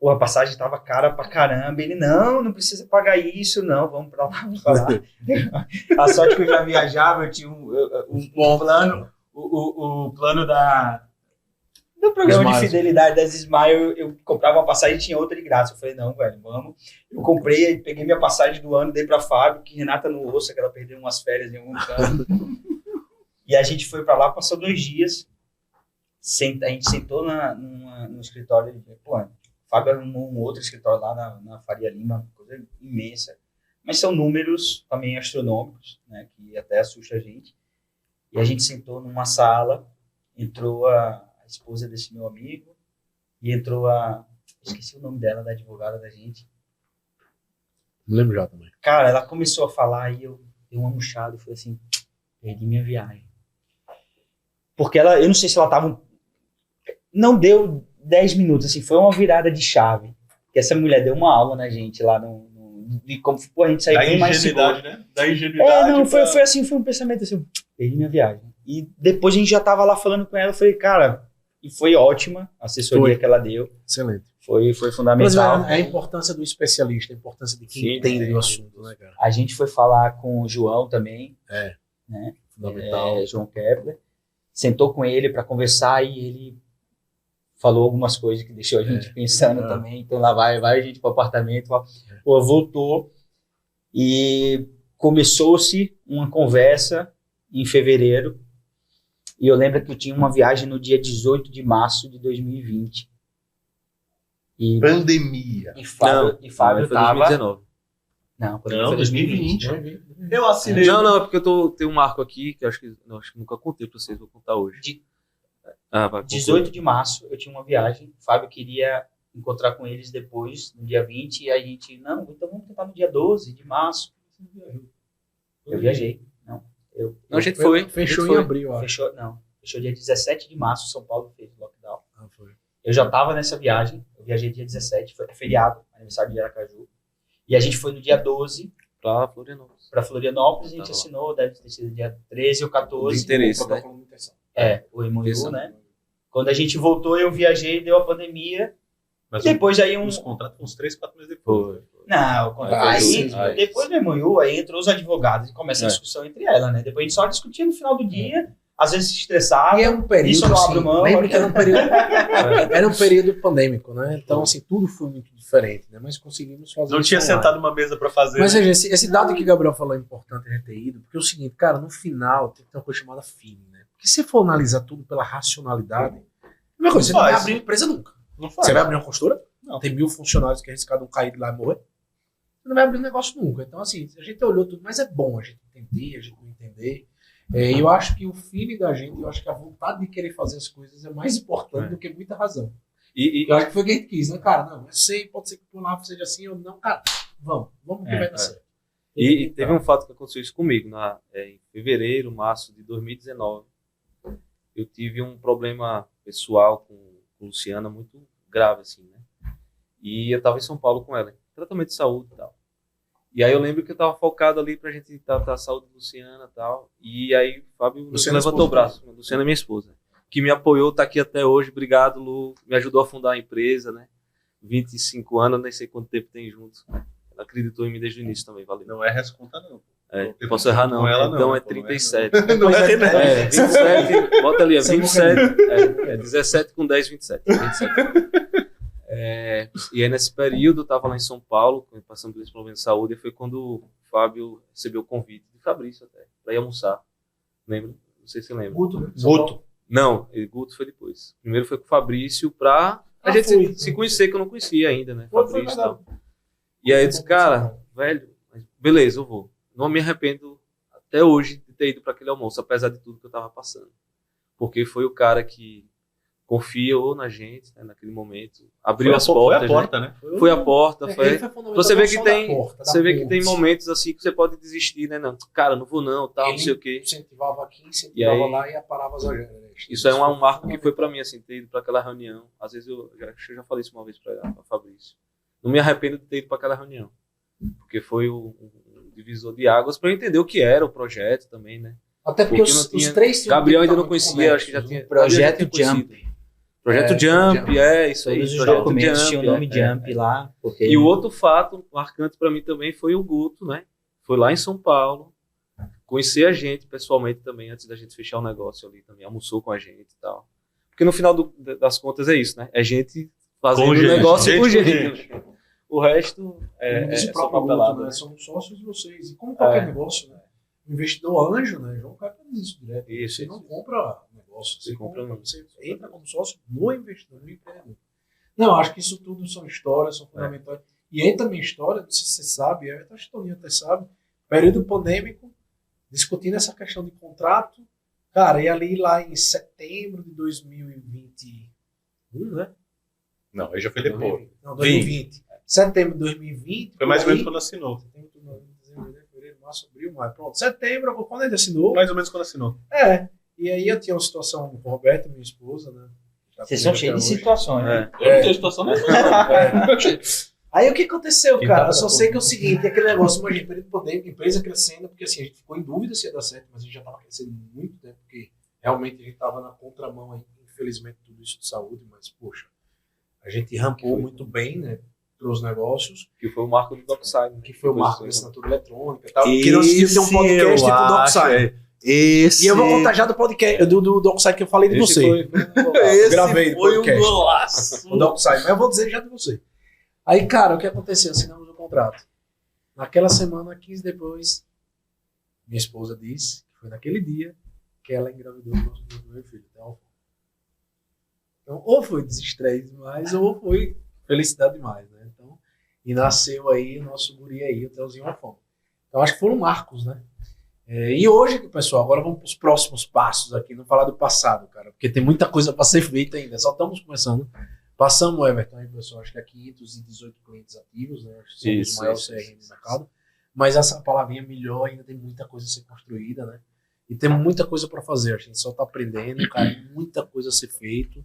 A passagem estava cara pra caramba. Ele, não precisa pagar isso, não, vamos pra lá, vamos pra lá. A sorte que eu já viajava, eu tinha um plano, o plano do programa Smiles. de fidelidade das Smile, eu comprava uma passagem e tinha outra de graça. Eu falei, não, velho, vamos. Eu comprei, aí peguei minha passagem do ano, dei pra Fábio, que Renata não ouça, que ela perdeu umas férias em algum canto. E a gente foi pra lá, passou 2 dias, a gente sentou no escritório de plano. O Fábio arrumou um outro escritório lá na Faria Lima, coisa imensa. Mas são números também astronômicos, né, que até assusta a gente. E a gente sentou numa sala, entrou a esposa desse meu amigo, e entrou esqueci o nome dela, da advogada da gente. não lembro já também. Cara, ela começou a falar e eu dei uma murchada e falei assim, perdi minha viagem. Porque eu não sei se ela tava... Não deu 10 minutos, assim, foi uma virada de chave. Que essa mulher deu uma aula na gente lá de como a gente saiu bem mais seguro. né? Da ingenuidade. Foi assim, foi um pensamento assim, perdi minha viagem. E depois a gente já tava lá falando com ela, eu falei, cara, e foi ótima a assessoria que ela deu. Excelente. Foi Mas fundamental. é a importância do especialista, a importância de quem Sim, entende tem. do assunto, né, cara? A gente foi falar com o João também, né? Fundamental. João Kepler. Sentou com ele para conversar e ele falou algumas coisas que deixou a gente pensando também. Então lá vai a gente para o apartamento. Voltou e começou-se uma conversa em fevereiro. E eu lembro que eu tinha uma viagem no dia 18 de março de 2020. Pandemia. E Fábio foi estava... 2019. Não, foi Não, 2020. 2020. Eu assinei. Não, é porque tenho um marco aqui que eu acho que nunca contei pra vocês, vou contar hoje. Vai, 18 de março eu tinha uma viagem. O Fábio queria encontrar com eles depois, no dia 20, e a gente, não, então vamos tentar no dia 12 de março. Eu viajei. Não, a gente foi. Fechou a em gente abril, ó. Fechou dia 17 de março, São Paulo fez lockdown. Foi. Eu já estava nessa viagem, eu viajei dia 17, foi feriado, aniversário de Aracaju. E a gente foi no dia 12 Pra Florianópolis. para Florianópolis, a gente Tava lá. assinou, deve ter sido dia 13 ou 14. De interesse, né? O MOU, Intenção. né? Quando a gente voltou, eu viajei, deu a pandemia. Mas Depois aí os contratos uns 3, 4 meses depois. Não, Aí, depois do MOU, aí entrou os advogados e começa a discussão entre elas, né? Depois a gente só discutia no final do dia, às vezes se estressava. E é um período, isso eu não assim, abro mão. lembra que era um período pandêmico, né? Então, assim, tudo foi muito diferente, né? Mas conseguimos fazer Não isso tinha online. sentado numa mesa pra fazer. Mas veja, esse dado que o Gabriel falou é importante a gente ter ido, porque é o seguinte, cara, no final tem que ter uma coisa chamada feeling, né? Porque se for analisar tudo pela racionalidade, primeira coisa, você não vai abrir uma empresa nunca. Não faz. Você vai abrir uma construtora? Não. Tem 1000 funcionários que arriscado cair lá e morrer. Você não vai abrir um negócio nunca. Então, assim, a gente olhou tudo, mas é bom a gente entender, a gente não entender. Eu acho que o feeling da gente, eu acho que a vontade de querer fazer as coisas é mais importante do que muita razão. Eu acho que foi o que a gente quis, né, cara? Não, eu sei, pode ser que por lá seja assim ou não, cara. Vamos que vai dar certo. E teve um fato que aconteceu isso comigo, em fevereiro, março de 2019. Eu tive um problema pessoal com Luciana muito grave, assim, né? E eu tava em São Paulo com ela, tratamento de saúde e tal. E aí eu lembro que eu tava focado ali pra gente tratar a saúde de Luciana e tal. E aí o Fábio levantou o braço. Luciana é minha esposa, que me apoiou, tá aqui até hoje. Obrigado, Lu. Me ajudou a fundar a empresa, né? 25 anos, nem sei quanto tempo tem juntos. Ela acreditou em mim desde o início também, valeu. Não erra essa conta, não. Posso errar não, ela então não, é pô, 37. Não erra, não. 27, bota ali, Você 27, 17 com 10, 27. E aí nesse período eu tava lá em São Paulo, passando por esse problema de saúde, e foi quando o Fábio recebeu o convite de Fabrício até, pra ir almoçar. Lembra? Não sei se você lembra. Guto. Não, Guto foi depois. Primeiro foi com o Fabrício pra a gente se conhecer, que eu não conhecia ainda, né? Fabrício e tal. E aí eu disse, cara, velho, beleza, eu vou. Não me arrependo até hoje de ter ido para aquele almoço, apesar de tudo que eu tava passando. Porque foi o cara que confiou na gente, né, naquele momento. Abriu as portas. Foi a porta, né? Foi a porta. Você vê que tem, você vê que tem momentos assim que você pode desistir, né? Não, cara, não vou não, tal, não sei o quê. Incentivava aqui, incentivava lá e aparava as agendas. Isso é um marco que foi para mim, assim, ter ido para aquela reunião. Às vezes eu já falei isso uma vez para Fabrício. Não me arrependo de ter ido para aquela reunião. Porque foi um divisor de águas para eu entender o que era o projeto também, né? Até porque os três tinham Gabriel ainda não conhecia, acho que já tinha. Projeto Jump. Projeto Jump, isso aí. Todos os Projeto documentos Jump, tinham o nome Jump lá. Porque... E o outro fato marcante para mim também foi o Guto, né? Foi lá em São Paulo, conhecer a gente pessoalmente também, antes da gente fechar o negócio ali também, almoçou com a gente e tal. Porque no final das contas é isso, né? É gente fazendo negócio com gente. O resto é só papelada, né? São sócios de vocês. E como qualquer negócio, né? O investidor anjo, né? João Caio faz isso direto. Você não compra negócio, você entra como sócio no investidor, no empreendedor. Não, acho que isso tudo são histórias, são fundamentais. E aí também história, não sei se você sabe, a Toninho até sabe, período pandêmico, discutindo essa questão de contrato. Cara, e ali lá em setembro de 2021, né? Não, aí já foi depois. Não, 2020. Setembro de 2020. Foi mais ou menos quando assinou. Fevereiro, março, abril, maio. Pronto, setembro, quando ele assinou. Mais ou menos quando assinou. E aí eu tinha uma situação com o Roberto, minha esposa, né? Vocês são cheios de situações, né? Eu não tenho situação nenhuma. Aí o que aconteceu, cara? Eu só sei que é o seguinte, aquele negócio, imagina, período pandêmico, empresa crescendo, porque assim, a gente ficou em dúvida se ia dar certo, mas a gente já estava crescendo muito, né? Porque realmente a gente estava na contramão aí, infelizmente, tudo isso de saúde, mas, poxa, a gente rampou muito bem, né? Para os negócios. Que foi o marco do DocSign. Que foi o marco da assinatura eletrônica e tal. Que nós tínhamos um podcast com o DocSign. Esse... E eu vou contar já do podcast, do DocSign que eu falei de você. Esse gravei foi podcast. um golaço. O DocSign, mas eu vou dizer já de você. Aí, cara, o que aconteceu? Assinamos o contrato. Naquela semana, 15 depois, minha esposa disse que foi naquele dia que ela engravidou do nosso primeiro filho. Então, ou foi desestresse demais, ou foi felicidade demais, né? Então, e nasceu aí o nosso guri aí, o Telzinho Afon. Então, acho que foram marcos, né? E hoje, pessoal, agora vamos para os próximos passos aqui, não falar do passado, cara, porque tem muita coisa para ser feita ainda, só estamos começando. Passamos o Everton aí, pessoal, acho que é 518 clientes ativos, né? Acho que somos o maior CRM do mercado. Mas essa palavrinha melhor, ainda tem muita coisa a ser construída, né? E tem muita coisa para fazer, a gente só está aprendendo, cara, muita coisa a ser feito.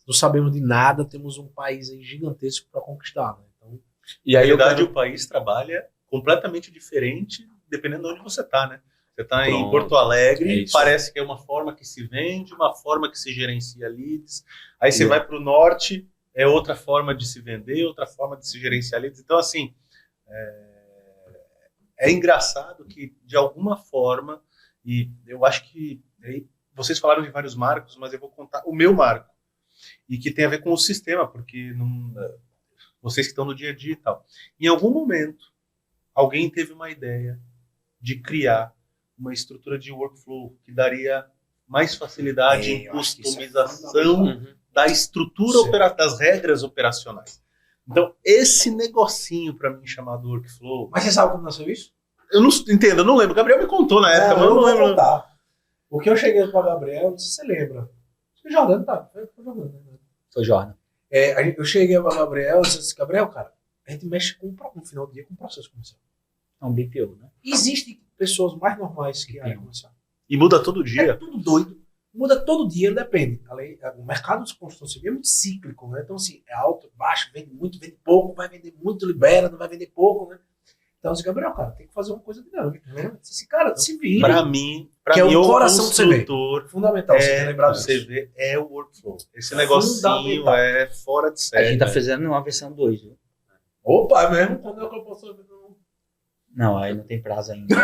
Não sabemos de nada, temos um país aí gigantesco para conquistar, né? Então, e a realidade, o país trabalha completamente diferente dependendo de onde você está, né? Você está em Porto Alegre, parece que é uma forma que se vende, uma forma que se gerencia leads. Aí você vai para o norte, é outra forma de se vender, outra forma de se gerenciar leads. Então, assim, é engraçado que, de alguma forma, e eu acho que aí, vocês falaram de vários marcos, mas eu vou contar o meu marco, e que tem a ver com o sistema, porque vocês que estão no dia a dia e tal. Em algum momento, alguém teve uma ideia de criar uma estrutura de workflow que daria mais facilidade em eu acho que isso é customização Uhum. da estrutura, das regras operacionais. Então, esse negocinho para mim chamado workflow, Mas você sabe como nasceu isso? eu não entendo, eu não lembro. O Gabriel me contou na época, mas eu não vou lembro. contar. Porque eu cheguei para o Gabriel, não sei se você lembra. Acho que o Jordano tá. Foi o Jordano, né? Foi Jordan. Eu cheguei para o Gabriel e disse assim, Gabriel, cara, a gente mexe no final do dia com o processo comercial. É um BPO, né? Existem pessoas mais normais que a área comercial. E muda todo É dia. tudo doido. Muda todo dia, depende. O mercado de construção civil é muito cíclico, né? Então, assim, é alto, baixo, vende muito, vende pouco, vai vender muito, libera, não vai vender pouco, né? Então, assim, Gabriel, cara, tem que fazer uma coisa dinâmica, né? Esse cara, se vira. Para mim, Que é o o coração do CV. construtor Fundamental você ter lembrado o disso. CV é o workflow. Esse negocinho Fundamental. é fora de A série. gente tá né? fazendo uma versão 2, viu? Opa, é mesmo? Quando é que eu posso ver? Não, aí não tem prazo ainda.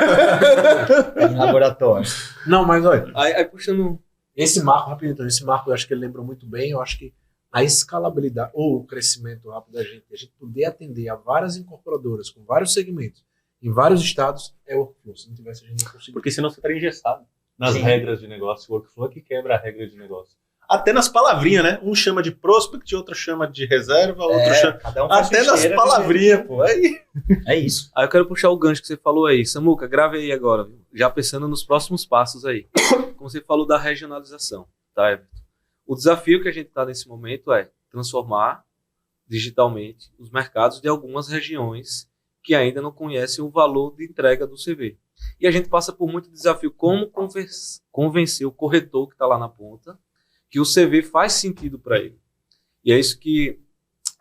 É em laboratório. Não, mas olha, Aí puxando. esse marco, rapidinho, então, esse marco eu acho que ele lembrou muito bem, eu acho que a escalabilidade ou o crescimento rápido da gente, a gente poder atender a várias incorporadoras com vários segmentos, em vários estados, é workflow. Se não tivesse, a gente não conseguiria. Porque senão você estaria engessado nas Sim. regras de negócio. O workflow é que quebra a regra de negócio. Até nas palavrinhas, né? Um chama de prospect, outro chama de reserva, outro chama... Cada um faz Até sua nas esteira, palavrinhas, pô. Aí... É isso. Aí eu quero puxar o gancho que você falou aí. Samuca, grave aí agora, viu? Já pensando nos próximos passos aí. Como você falou da regionalização, tá, Everton? O desafio que a gente está nesse momento é transformar digitalmente os mercados de algumas regiões que ainda não conhecem o valor de entrega do CV. E a gente passa por muito desafio como convencer o corretor que está lá na ponta que o CV faz sentido para ele. E é isso que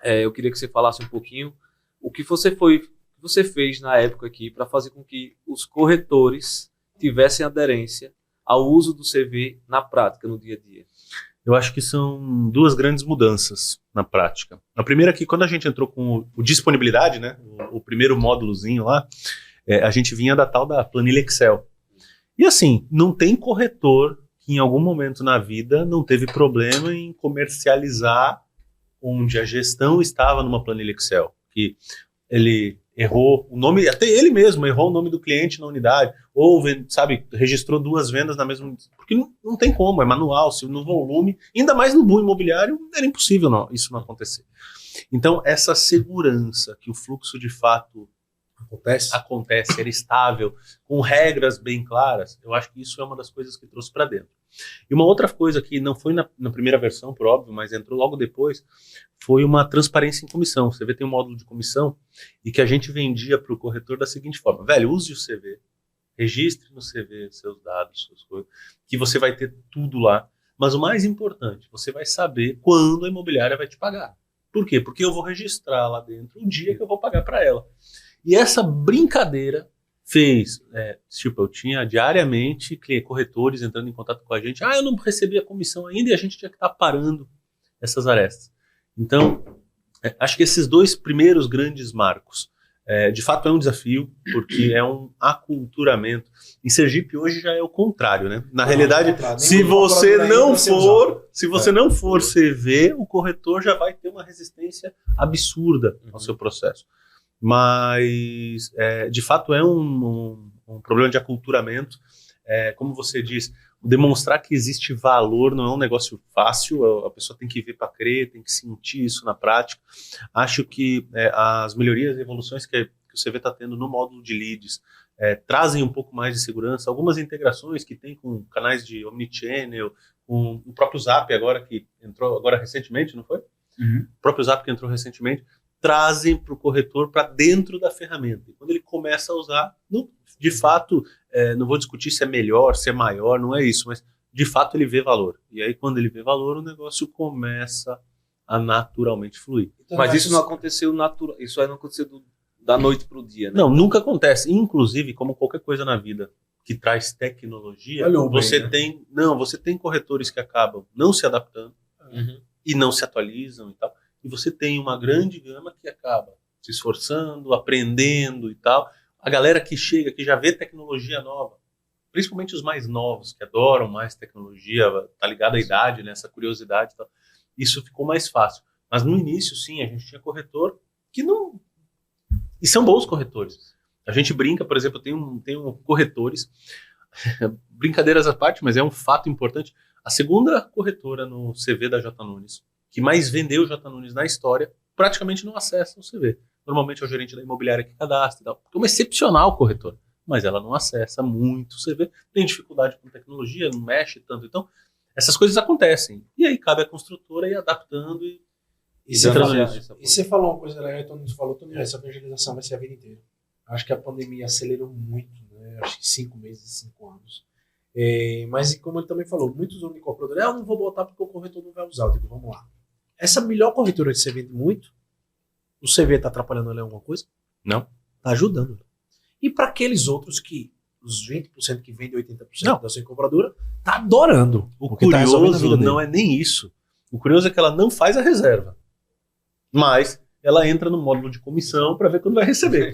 eu queria que você falasse um pouquinho o que você fez na época aqui para fazer com que os corretores tivessem aderência ao uso do CV na prática, no dia a dia. Eu acho que são duas grandes mudanças na prática. A primeira é que quando a gente entrou com o disponibilidade, né, o primeiro módulozinho lá, a gente vinha da tal da planilha Excel. E assim, não tem corretor que em algum momento na vida não teve problema em comercializar onde a gestão estava numa planilha Excel. Que ele errou o nome, até ele mesmo errou o nome do cliente na unidade, ou, sabe, registrou duas vendas na mesma... Porque não tem como, é manual, se no volume, ainda mais no boom imobiliário, era impossível isso não acontecer. Então, essa segurança que o fluxo de fato acontece, era estável, com regras bem claras, eu acho que isso é uma das coisas que trouxe para dentro. E uma outra coisa que não foi na primeira versão, por óbvio, mas entrou logo depois, foi uma transparência em comissão. Você vê, tem um módulo de comissão e que a gente vendia para o corretor da seguinte forma: velho, use o CV, registre no CV seus dados, suas coisas, que você vai ter tudo lá. Mas o mais importante, você vai saber quando a imobiliária vai te pagar. Por quê? Porque eu vou registrar lá dentro o dia que eu vou pagar para ela. E essa brincadeira fez, tipo, eu tinha diariamente corretores entrando em contato com a gente, eu não recebi a comissão ainda, e a gente tinha que estar parando essas arestas. Então, acho que esses dois primeiros grandes marcos, de fato é um desafio, porque é um aculturamento. Em Sergipe hoje já é o contrário, né? Na realidade, se você não for CV, o corretor já vai ter uma resistência absurda ao seu processo. Mas, de fato, é um problema de aculturamento. Como você diz, demonstrar que existe valor não é um negócio fácil, a pessoa tem que ver para crer, tem que sentir isso na prática. Acho que as melhorias e evoluções que o CV está tendo no módulo de leads trazem um pouco mais de segurança, algumas integrações que tem com canais de omnichannel, com o próprio Zap agora, que entrou agora recentemente, não foi? Uhum. O próprio Zap que entrou recentemente, trazem para o corretor para dentro da ferramenta. E quando ele começa a usar, de fato, não vou discutir se é melhor, se é maior, não é isso, mas de fato ele vê valor. E aí quando ele vê valor, o negócio começa a naturalmente fluir. Então, Mas isso não aconteceu isso aí não aconteceu da noite para o dia, né? Não, nunca acontece. Inclusive, como qualquer coisa na vida que traz tecnologia, você tem corretores que acabam não se adaptando e não se atualizam e tal. E você tem uma grande gama que acaba se esforçando, aprendendo e tal. A galera que chega, que já vê tecnologia nova, principalmente os mais novos, que adoram mais tecnologia, tá ligado à idade, né, essa curiosidade e tal, isso ficou mais fácil. Mas no início, sim, a gente tinha corretor que não... E são bons corretores. A gente brinca, por exemplo, tem corretores... brincadeiras à parte, mas é um fato importante, a segunda corretora no CV da J. Nunes, que mais vendeu J. Nunes na história, praticamente não acessa o CV. Normalmente é o gerente da imobiliária que cadastra e tal. É uma excepcional corretora, mas ela não acessa muito o CV, tem dificuldade com tecnologia, não mexe tanto. Então, essas coisas acontecem. E aí cabe à construtora ir adaptando e você trazendo falou, isso. e você falou uma coisa legal, então Toninho falou, Toninho, essa evangelização vai ser a vida inteira. Acho que a pandemia acelerou muito, né? Acho que 5 meses, 5 anos. Mas como ele também falou, muitos incorporadores, eu não vou botar porque o corretor não vai usar. Eu digo, vamos lá. Essa melhor corretora que você vende muito, o CV está atrapalhando ele em alguma coisa? Não. Está ajudando. E para aqueles outros que, os 20% que vendem 80% da sua incorporadora, tá adorando. O porque tá resolvendo a vida curioso dele. não é nem isso. O curioso é que ela não faz a reserva. Mas ela entra no módulo de comissão para ver quando vai receber.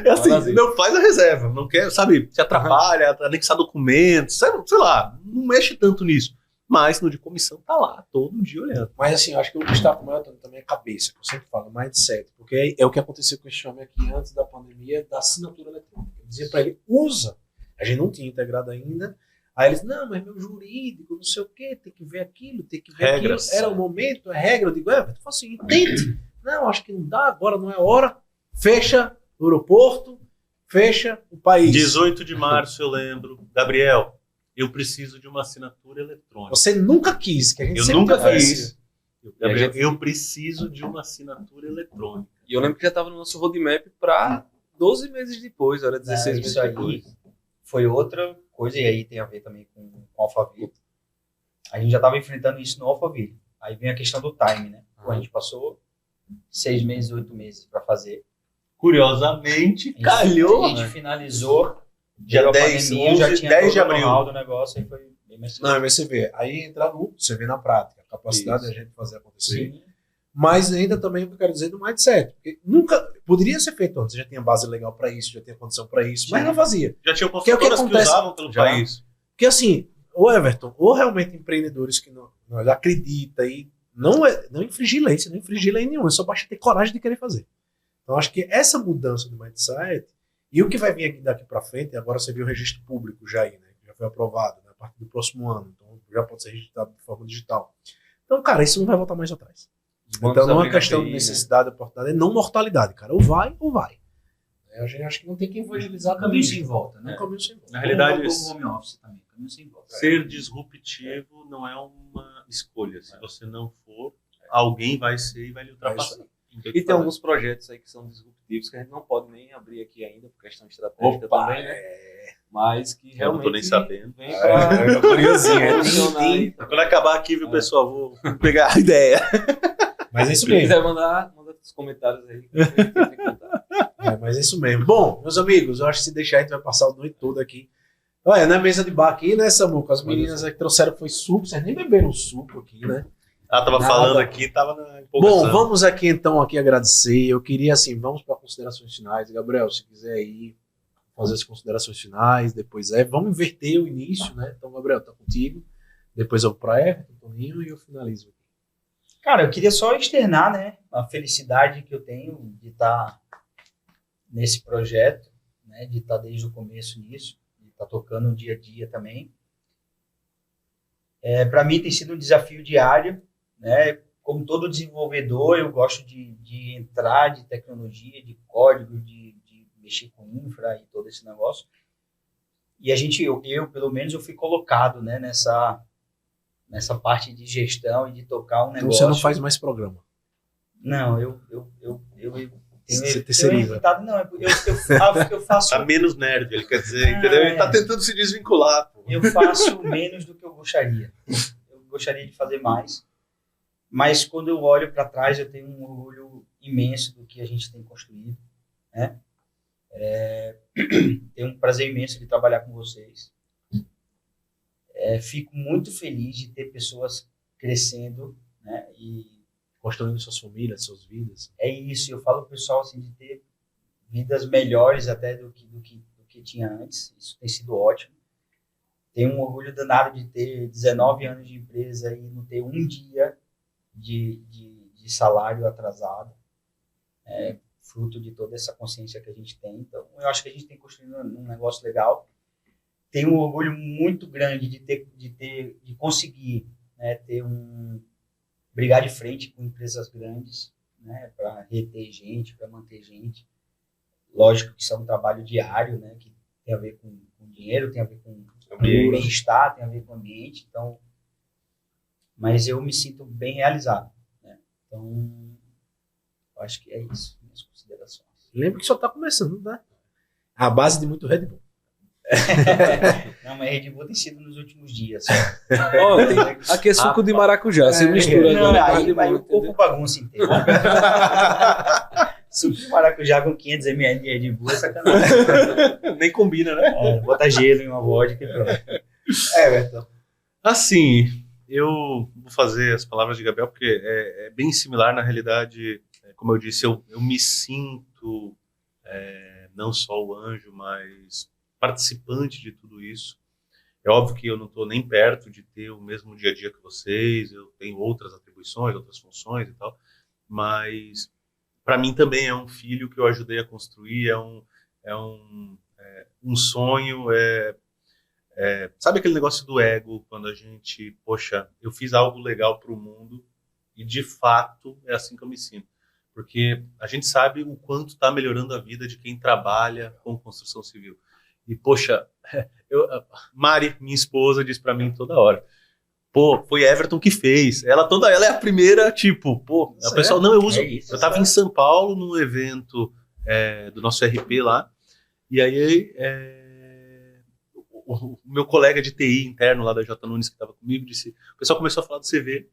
É assim, não faz a reserva. Não quer, sabe, se atrapalha, anexar documentos, sabe, sei lá, não mexe tanto nisso. Mas no de comissão tá lá, todo dia olhando. Mas assim, eu acho que o destaque maior também é a cabeça, que eu sempre falo, mindset. Porque é o que aconteceu com esse homem aqui antes da pandemia, da assinatura eletrônica. Eu dizia para ele, usa. A gente não tinha integrado ainda. Aí eles, não, mas meu jurídico, não sei o quê, tem que ver aquilo, tem que ver Regras. aquilo. Era o momento, é regra. Eu digo, tu fala assim, entende. Não, acho que não dá, agora não é hora. Fecha o aeroporto, fecha o país. 18 de março, eu lembro. Gabriel, eu preciso de uma assinatura eletrônica. Você nunca quis, que a gente Eu sempre nunca oferecia. fiz. Gabriel, eu preciso de uma assinatura eletrônica. E eu lembro que já estava no nosso roadmap para 12 meses depois, era 16 meses Isso aí depois. foi outra coisa, e aí tem a ver também com o Alphaville. A gente já estava enfrentando isso no Alphaville. Aí vem a questão do time, né? Pô, a gente passou 6 meses, 8 meses para fazer. Curiosamente, A gente- calhou. A gente finalizou. Dia veio a 10, pandemia, 11, já tinha 10 todo de o abril. know-how do negócio e foi bem mais Não, mas você vê, aí entra no, você vê na prática, a capacidade Isso. da gente fazer acontecer. Sim. Mas ainda também eu quero dizer do mindset, porque nunca poderia ser feito antes, já tinha base legal para isso, já tinha condição para isso, mas não fazia. Já tinham Que é o que construtoras que acontece- usavam pelo Já. país. Porque assim, o Everton, ou realmente empreendedores que não acreditam e não infringir lei, você não infringir lei nenhuma, só basta ter coragem de querer fazer. Então acho que essa mudança do mindset e o que vai vir aqui daqui para frente, agora você viu o registro público já aí, né? Já foi aprovado, né, a partir do próximo ano, então já pode ser registrado de forma digital. Então, cara, isso não vai voltar mais atrás. Então não é uma questão de necessidade, oportunidade, é não mortalidade, cara. Ou vai, ou vai. A gente acha que não tem que evangelizar Caminho sem volta, né? Não caminho sem volta. Na realidade, o home office também, caminho sem volta. ser disruptivo não é uma escolha. Se você não for, alguém vai ser e vai lhe ultrapassar. E tem alguns projetos aí que são disruptivos que a gente não pode nem abrir aqui ainda, por questão estratégica também, né? Mas que Eu não realmente tô nem sabendo. vem pra Eu tô curiosinho, funcionar aí. Quando acabar aqui, viu, pessoal, vou pegar a ideia. Mas é isso Se mesmo. quiser mandar os comentários aí. Que a gente tem que contar. Mas é isso mesmo. Bom, meus amigos, eu acho que se deixar a gente vai passar a noite toda aqui. Olha, na mesa de bar aqui, né, Samuca? As meninas aí que trouxeram foi suco, vocês nem beberam suco aqui, né? Ela tava Nada. falando aqui, tava na empolgação. Bom, vamos aqui então agradecer. Eu queria assim, vamos para considerações finais. Gabriel, se quiser aí fazer as considerações finais, depois vamos inverter o início, né? Então, Gabriel, tá contigo. Depois eu vou para Everton, Toninho e eu finalizo. Cara, eu queria só externar, né, a felicidade que eu tenho de estar nesse projeto, né, de estar desde o começo nisso, de estar tocando no dia a dia também. Para mim tem sido um desafio diário, né? Como todo desenvolvedor, eu gosto de entrar de tecnologia, de código, de mexer com infra e todo esse negócio. E eu pelo menos, eu fui colocado, né, nessa parte de gestão e de tocar um Então negócio. você não faz mais programa. Não, eu Você terceiriza. evitado, não, eu faço, Tá menos nerd, ele quer dizer, entendeu? Ele tá tentando se desvincular. Pô. eu faço menos do que eu gostaria. Eu gostaria de fazer mais, mas quando eu olho para trás, eu tenho um orgulho imenso do que a gente tem construído, né? Tenho um prazer imenso de trabalhar com vocês. Fico muito feliz de ter pessoas crescendo, né? E Construindo suas famílias, suas vidas. é isso, eu falo pro pessoal assim, de ter vidas melhores até do que tinha antes. Isso tem sido ótimo. Tenho um orgulho danado de ter 19 anos de empresa e não ter um dia de salário atrasado. Fruto de toda essa consciência que a gente tem. Então, eu acho que a gente tem construído um negócio legal. tenho um orgulho muito grande de conseguir, né, brigar de frente com empresas grandes, né, para reter gente, para manter gente. Lógico que isso é um trabalho diário, né, que tem a ver com dinheiro, tem a ver com bem-estar, tem a ver com ambiente. Então, mas eu me sinto bem realizado, né? Então, eu acho que é isso, minhas considerações. Lembra que só tá começando, né? A base de muito Red Bull. Não, mas Red Bull tem sido nos últimos dias. Ó, aqui é suco de maracujá. Você mistura Não, agora. aí vai o corpo bagunça inteiro. Suco de maracujá com 500 ml de Red Bull é sacanagem. Nem combina, né? Bota gelo em uma vodka e pronto. Everton. Assim, eu vou fazer as palavras de Gabriel, porque é bem similar, na realidade, como eu disse, eu me sinto não só o anjo, mas participante de tudo isso. É óbvio que eu não estou nem perto de ter o mesmo dia a dia que vocês, eu tenho outras atribuições, outras funções e tal, mas para mim também é um filho que eu ajudei a construir, é um sonho, sabe aquele negócio do ego, quando a gente, poxa, eu fiz algo legal para o mundo e de fato é assim que eu me sinto. Porque a gente sabe o quanto está melhorando a vida de quem trabalha com construção civil. E, poxa, Mari, minha esposa, diz para mim toda hora, pô, foi Everton que fez. Ela é a primeira, tipo, pô, a pessoa, não, eu uso. Eu tava em São Paulo, num evento do nosso RP lá, e aí o meu colega de TI interno lá da J Nunes, que estava comigo, disse, o pessoal começou a falar do CV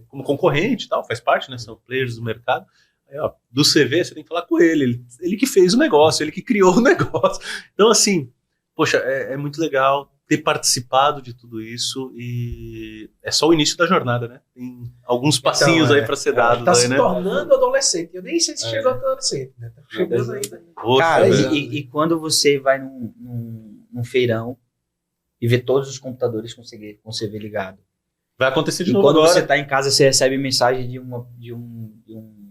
como concorrente e tal, faz parte, né, são players do mercado. Aí, ó, do CV você tem que falar com ele que fez o negócio, ele que criou o negócio. Então, assim, poxa, é muito legal ter participado de tudo isso, e é só o início da jornada, né? Tem alguns passinhos aí para ser dados. Tá aí, se né? tornando adolescente. Eu nem sei se chegou a adolescente, né? Tá chegando ainda. Poxa, Cara, velho. e quando você vai num feirão e vê todos os computadores com CV ligado. Vai acontecer de E novo quando agora. você está em casa, você recebe mensagem de um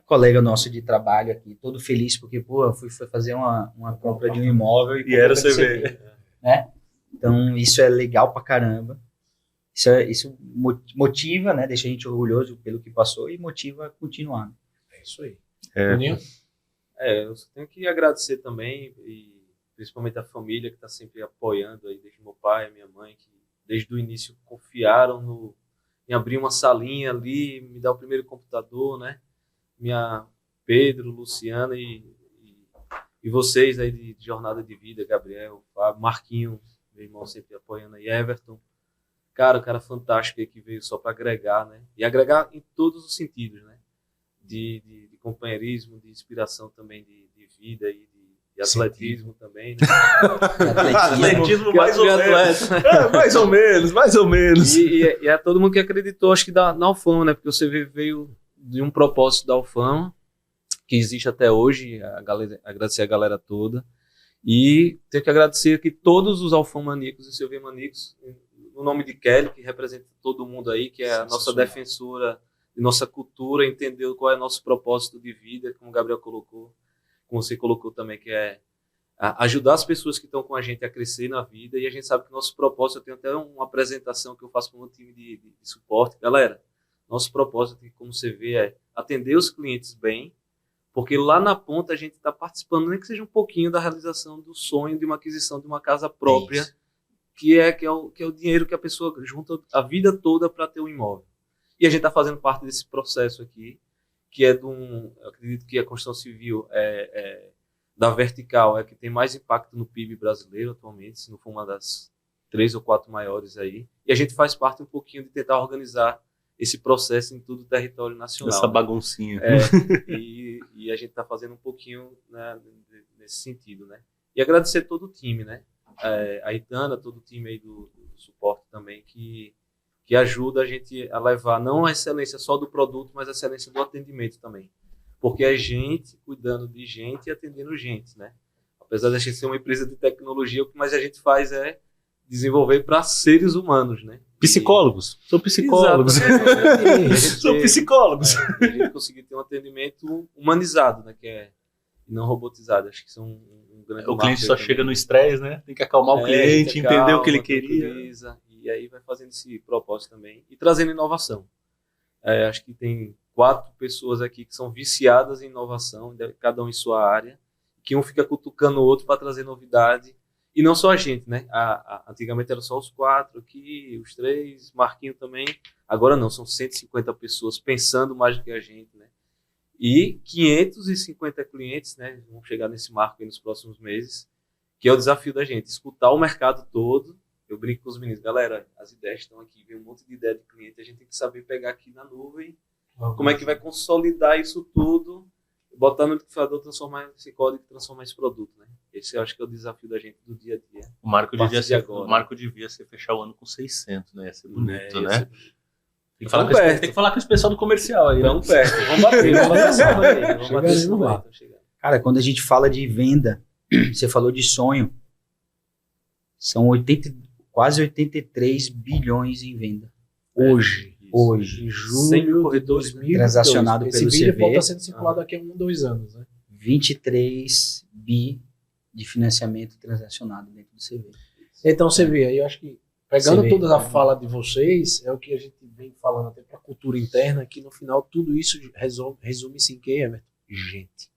colega nosso de trabalho aqui, todo feliz porque, pô, fui fazer uma compra de um imóvel E era o comprei CV. né? Então, isso é legal pra caramba. Isso motiva, né? Deixa a gente orgulhoso pelo que passou e motiva a continuar. É isso aí. Eu só tenho que agradecer também, e principalmente a família que está sempre apoiando aí, desde meu pai e minha mãe, que desde o início confiaram em abrir uma salinha ali, me dar o primeiro computador, né? Minha Pedro, Luciana e vocês aí de jornada de vida, Gabriel, Fábio, Marquinhos, meu irmão sempre apoiando aí, Everton. Cara, o cara fantástico aí que veio só para agregar, né? E agregar em todos os sentidos, né? De companheirismo, de inspiração também de vida e de atletismo também, né? Atletismo mais ou menos. Atleta, né? Mais ou menos. E é todo mundo que acreditou, acho que na Alfama, né? Porque você veio de um propósito da Alfama, que existe até hoje, agradecer a galera toda. E tenho que agradecer aqui todos os alfamaníacos e CV-maníacos, no nome de Kelly, que representa todo mundo aí, que é a nossa defensora de nossa cultura, entendeu qual é o nosso propósito de vida, como o Gabriel colocou, como você colocou também, que é ajudar as pessoas que estão com a gente a crescer na vida. E a gente sabe que nosso propósito, eu tenho até uma apresentação que eu faço com o time de suporte. Galera, nosso propósito, como você vê, é atender os clientes bem, porque lá na ponta a gente está participando, nem que seja um pouquinho da realização do sonho de uma aquisição de uma casa própria, que é o dinheiro que a pessoa junta a vida toda para ter um imóvel. E a gente está fazendo parte desse processo aqui, que é eu acredito que a construção civil da vertical é que tem mais impacto no PIB brasileiro atualmente, se não for uma das 3 ou 4 maiores aí. E a gente faz parte um pouquinho de tentar organizar esse processo em todo o território nacional. Essa baguncinha. E a gente está fazendo um pouquinho, né, nesse sentido, né? E agradecer todo o time, né? A Itana, todo o time aí do suporte também, que ajuda a gente a levar não a excelência só do produto, mas a excelência do atendimento também. Porque é gente cuidando de gente e atendendo gente, né? Apesar de a gente ser uma empresa de tecnologia, o que mais a gente faz é desenvolver para seres humanos, né? Psicólogos. São psicólogos. São psicólogos. A gente conseguir ter um atendimento humanizado, né? Que é não robotizado. Acho que isso é um grande O marco cliente aí só também. chega no estresse, né? Tem que acalmar o cliente, tem entender calma, o que ele queria. tranquiliza, e aí vai fazendo esse propósito também. E trazendo inovação. Acho que tem 4 pessoas aqui que são viciadas em inovação, cada um em sua área, que um fica cutucando o outro para trazer novidade. E não só a gente, né? Antigamente eram só os 4 aqui, os 3, Marquinho também. Agora não, são 150 pessoas pensando mais do que a gente, né? E 550 clientes, né? Vão chegar nesse marco aí nos próximos meses, que é o desafio da gente, escutar o mercado todo. Eu brinco com os meninos, galera, as ideias estão aqui, vem um monte de ideia de cliente, a gente tem que saber pegar aqui na nuvem, como é que vai consolidar isso tudo, botar no liquidificador, transformar esse código e transformar esse produto, né? Esse eu acho que é o desafio da gente do dia a dia. O Marco Partir devia de ser agora. fechar o ano com 600, né? Ia ser bonito, Ia né? ser- Tem que, falar Tamo perto. tem que falar com esse pessoal do comercial aí, Tamo né? perto, vamos bater essa meta aí, vamos Chega bater aí, essa vamos lá. meta, chegando. Cara, quando a gente fala de venda, você falou de sonho, são quase 83 bilhões em venda. Hoje. Hoje. Em Sem julho de corretores, 2022. transacionado Esse pelo vídeo CV. pode estar sendo circulado daqui a 1, 2 anos, né? 23 bi de financiamento transacionado dentro do CV. Então você vê, aí eu acho que pegando CV. toda a fala de vocês, é o que a gente vem falando até para a cultura interna, que no final tudo isso resume-se em quê, Everton? Gente.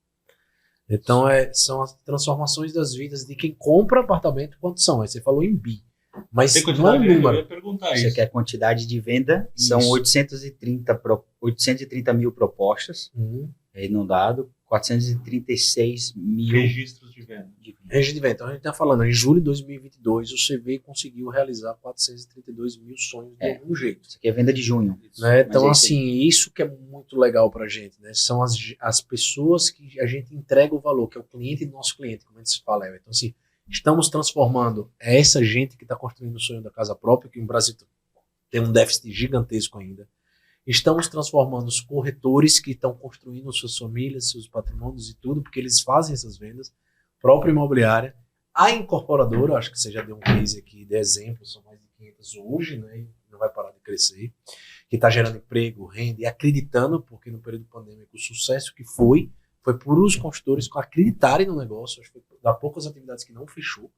Então são as transformações das vidas de quem compra apartamento, quantos são? Aí você falou em bi. Mas Tem não é quantidade um de venda? Eu número. ia perguntar Você isso. quer quantidade de venda? São Isso. 830 mil propostas, arredondado, 436 mil Registros de venda. de venda. Registro de venda. Então a gente está falando, em julho de 2022, o CV conseguiu realizar 432 mil sonhos de algum jeito. Isso aqui é venda de junho. Né? Mas Então, é isso aí. assim, isso que é muito legal pra gente, né? São as pessoas que a gente entrega o valor, que é o cliente do nosso cliente, como a gente fala. Então, assim, estamos transformando essa gente que está construindo o sonho da casa própria, que o Brasil tem um déficit gigantesco ainda. Estamos transformando os corretores que estão construindo suas famílias, seus patrimônios e tudo, porque eles fazem essas vendas, própria imobiliária, a incorporadora, acho que você já deu um case aqui de exemplo, são mais de 500 hoje, né, e não vai parar de crescer, que está gerando emprego, renda e acreditando, porque no período pandêmico o sucesso que foi por os consultores acreditarem no negócio, acho que foi da poucas atividades que não fechou,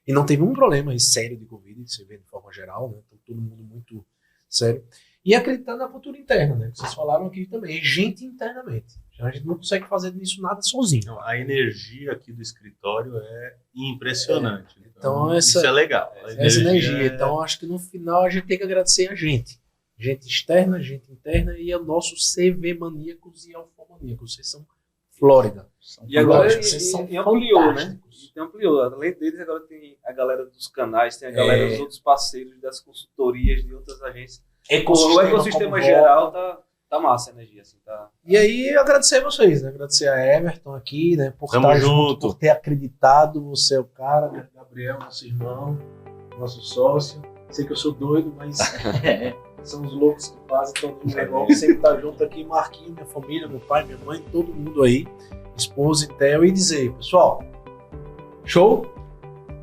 e não teve um problema aí sério de Covid, você vê de forma geral, né, então todo mundo muito sério. E acreditando na cultura interna, né? Que vocês falaram aqui também, gente internamente. A gente não consegue fazer disso nada sozinho. Não, a energia aqui do escritório é impressionante. Então, isso é legal. A Essa energia. é- Então, acho que no final a gente tem que agradecer a gente. Gente externa, gente interna e o nosso CV maníacos e alfomaníacos. Vocês são Flórida. E agora Vocês são e ampliou, né? fantásticos. E ampliou. Além deles, agora tem a galera dos canais, tem a galera dos outros parceiros, das consultorias, de outras agências. O ecossistema como geral volta. tá massa a energia, assim, tá. E aí, agradecer a vocês, né? Agradecer a Everton aqui, né? Por Tamo estar junto. por ter acreditado. Você é o cara, né? Gabriel, nosso irmão, nosso sócio. Sei que eu sou doido, mas são os loucos que fazem todo o negócio. Sempre tá junto aqui, Marquinhos, minha família, meu pai, minha mãe, todo mundo aí, esposa e Theo, e dizer, pessoal, show?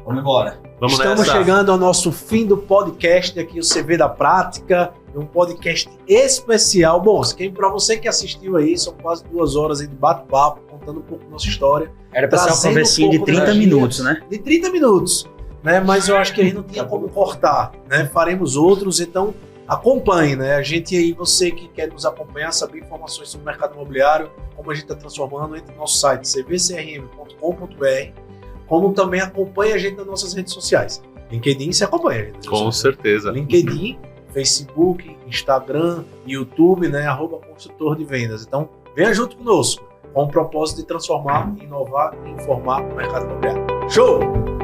Vamos embora. Vamos Estamos nessa. chegando ao nosso fim do podcast aqui, o CV da Prática, um podcast especial. Bom, para você que assistiu aí, são quase 2 horas aí de bate-papo, contando um pouco da nossa história. Era pra ser uma Trazendo conversinha um de pouco 30 da minutos, energia. né? De 30 minutos, né? Mas eu acho que aí não tinha como cortar, né? Faremos outros, então acompanhe, né? A gente aí, você que quer nos acompanhar, saber informações sobre o mercado imobiliário, como a gente está transformando, entre no nosso site cvcrm.com.br, como também acompanhe a gente nas nossas redes sociais. LinkedIn, você acompanha a gente. Com certeza. LinkedIn, Facebook, Instagram, YouTube, né? @construtor de vendas. Então, venha junto conosco, com o propósito de transformar, inovar e informar o mercado imobiliário. Show!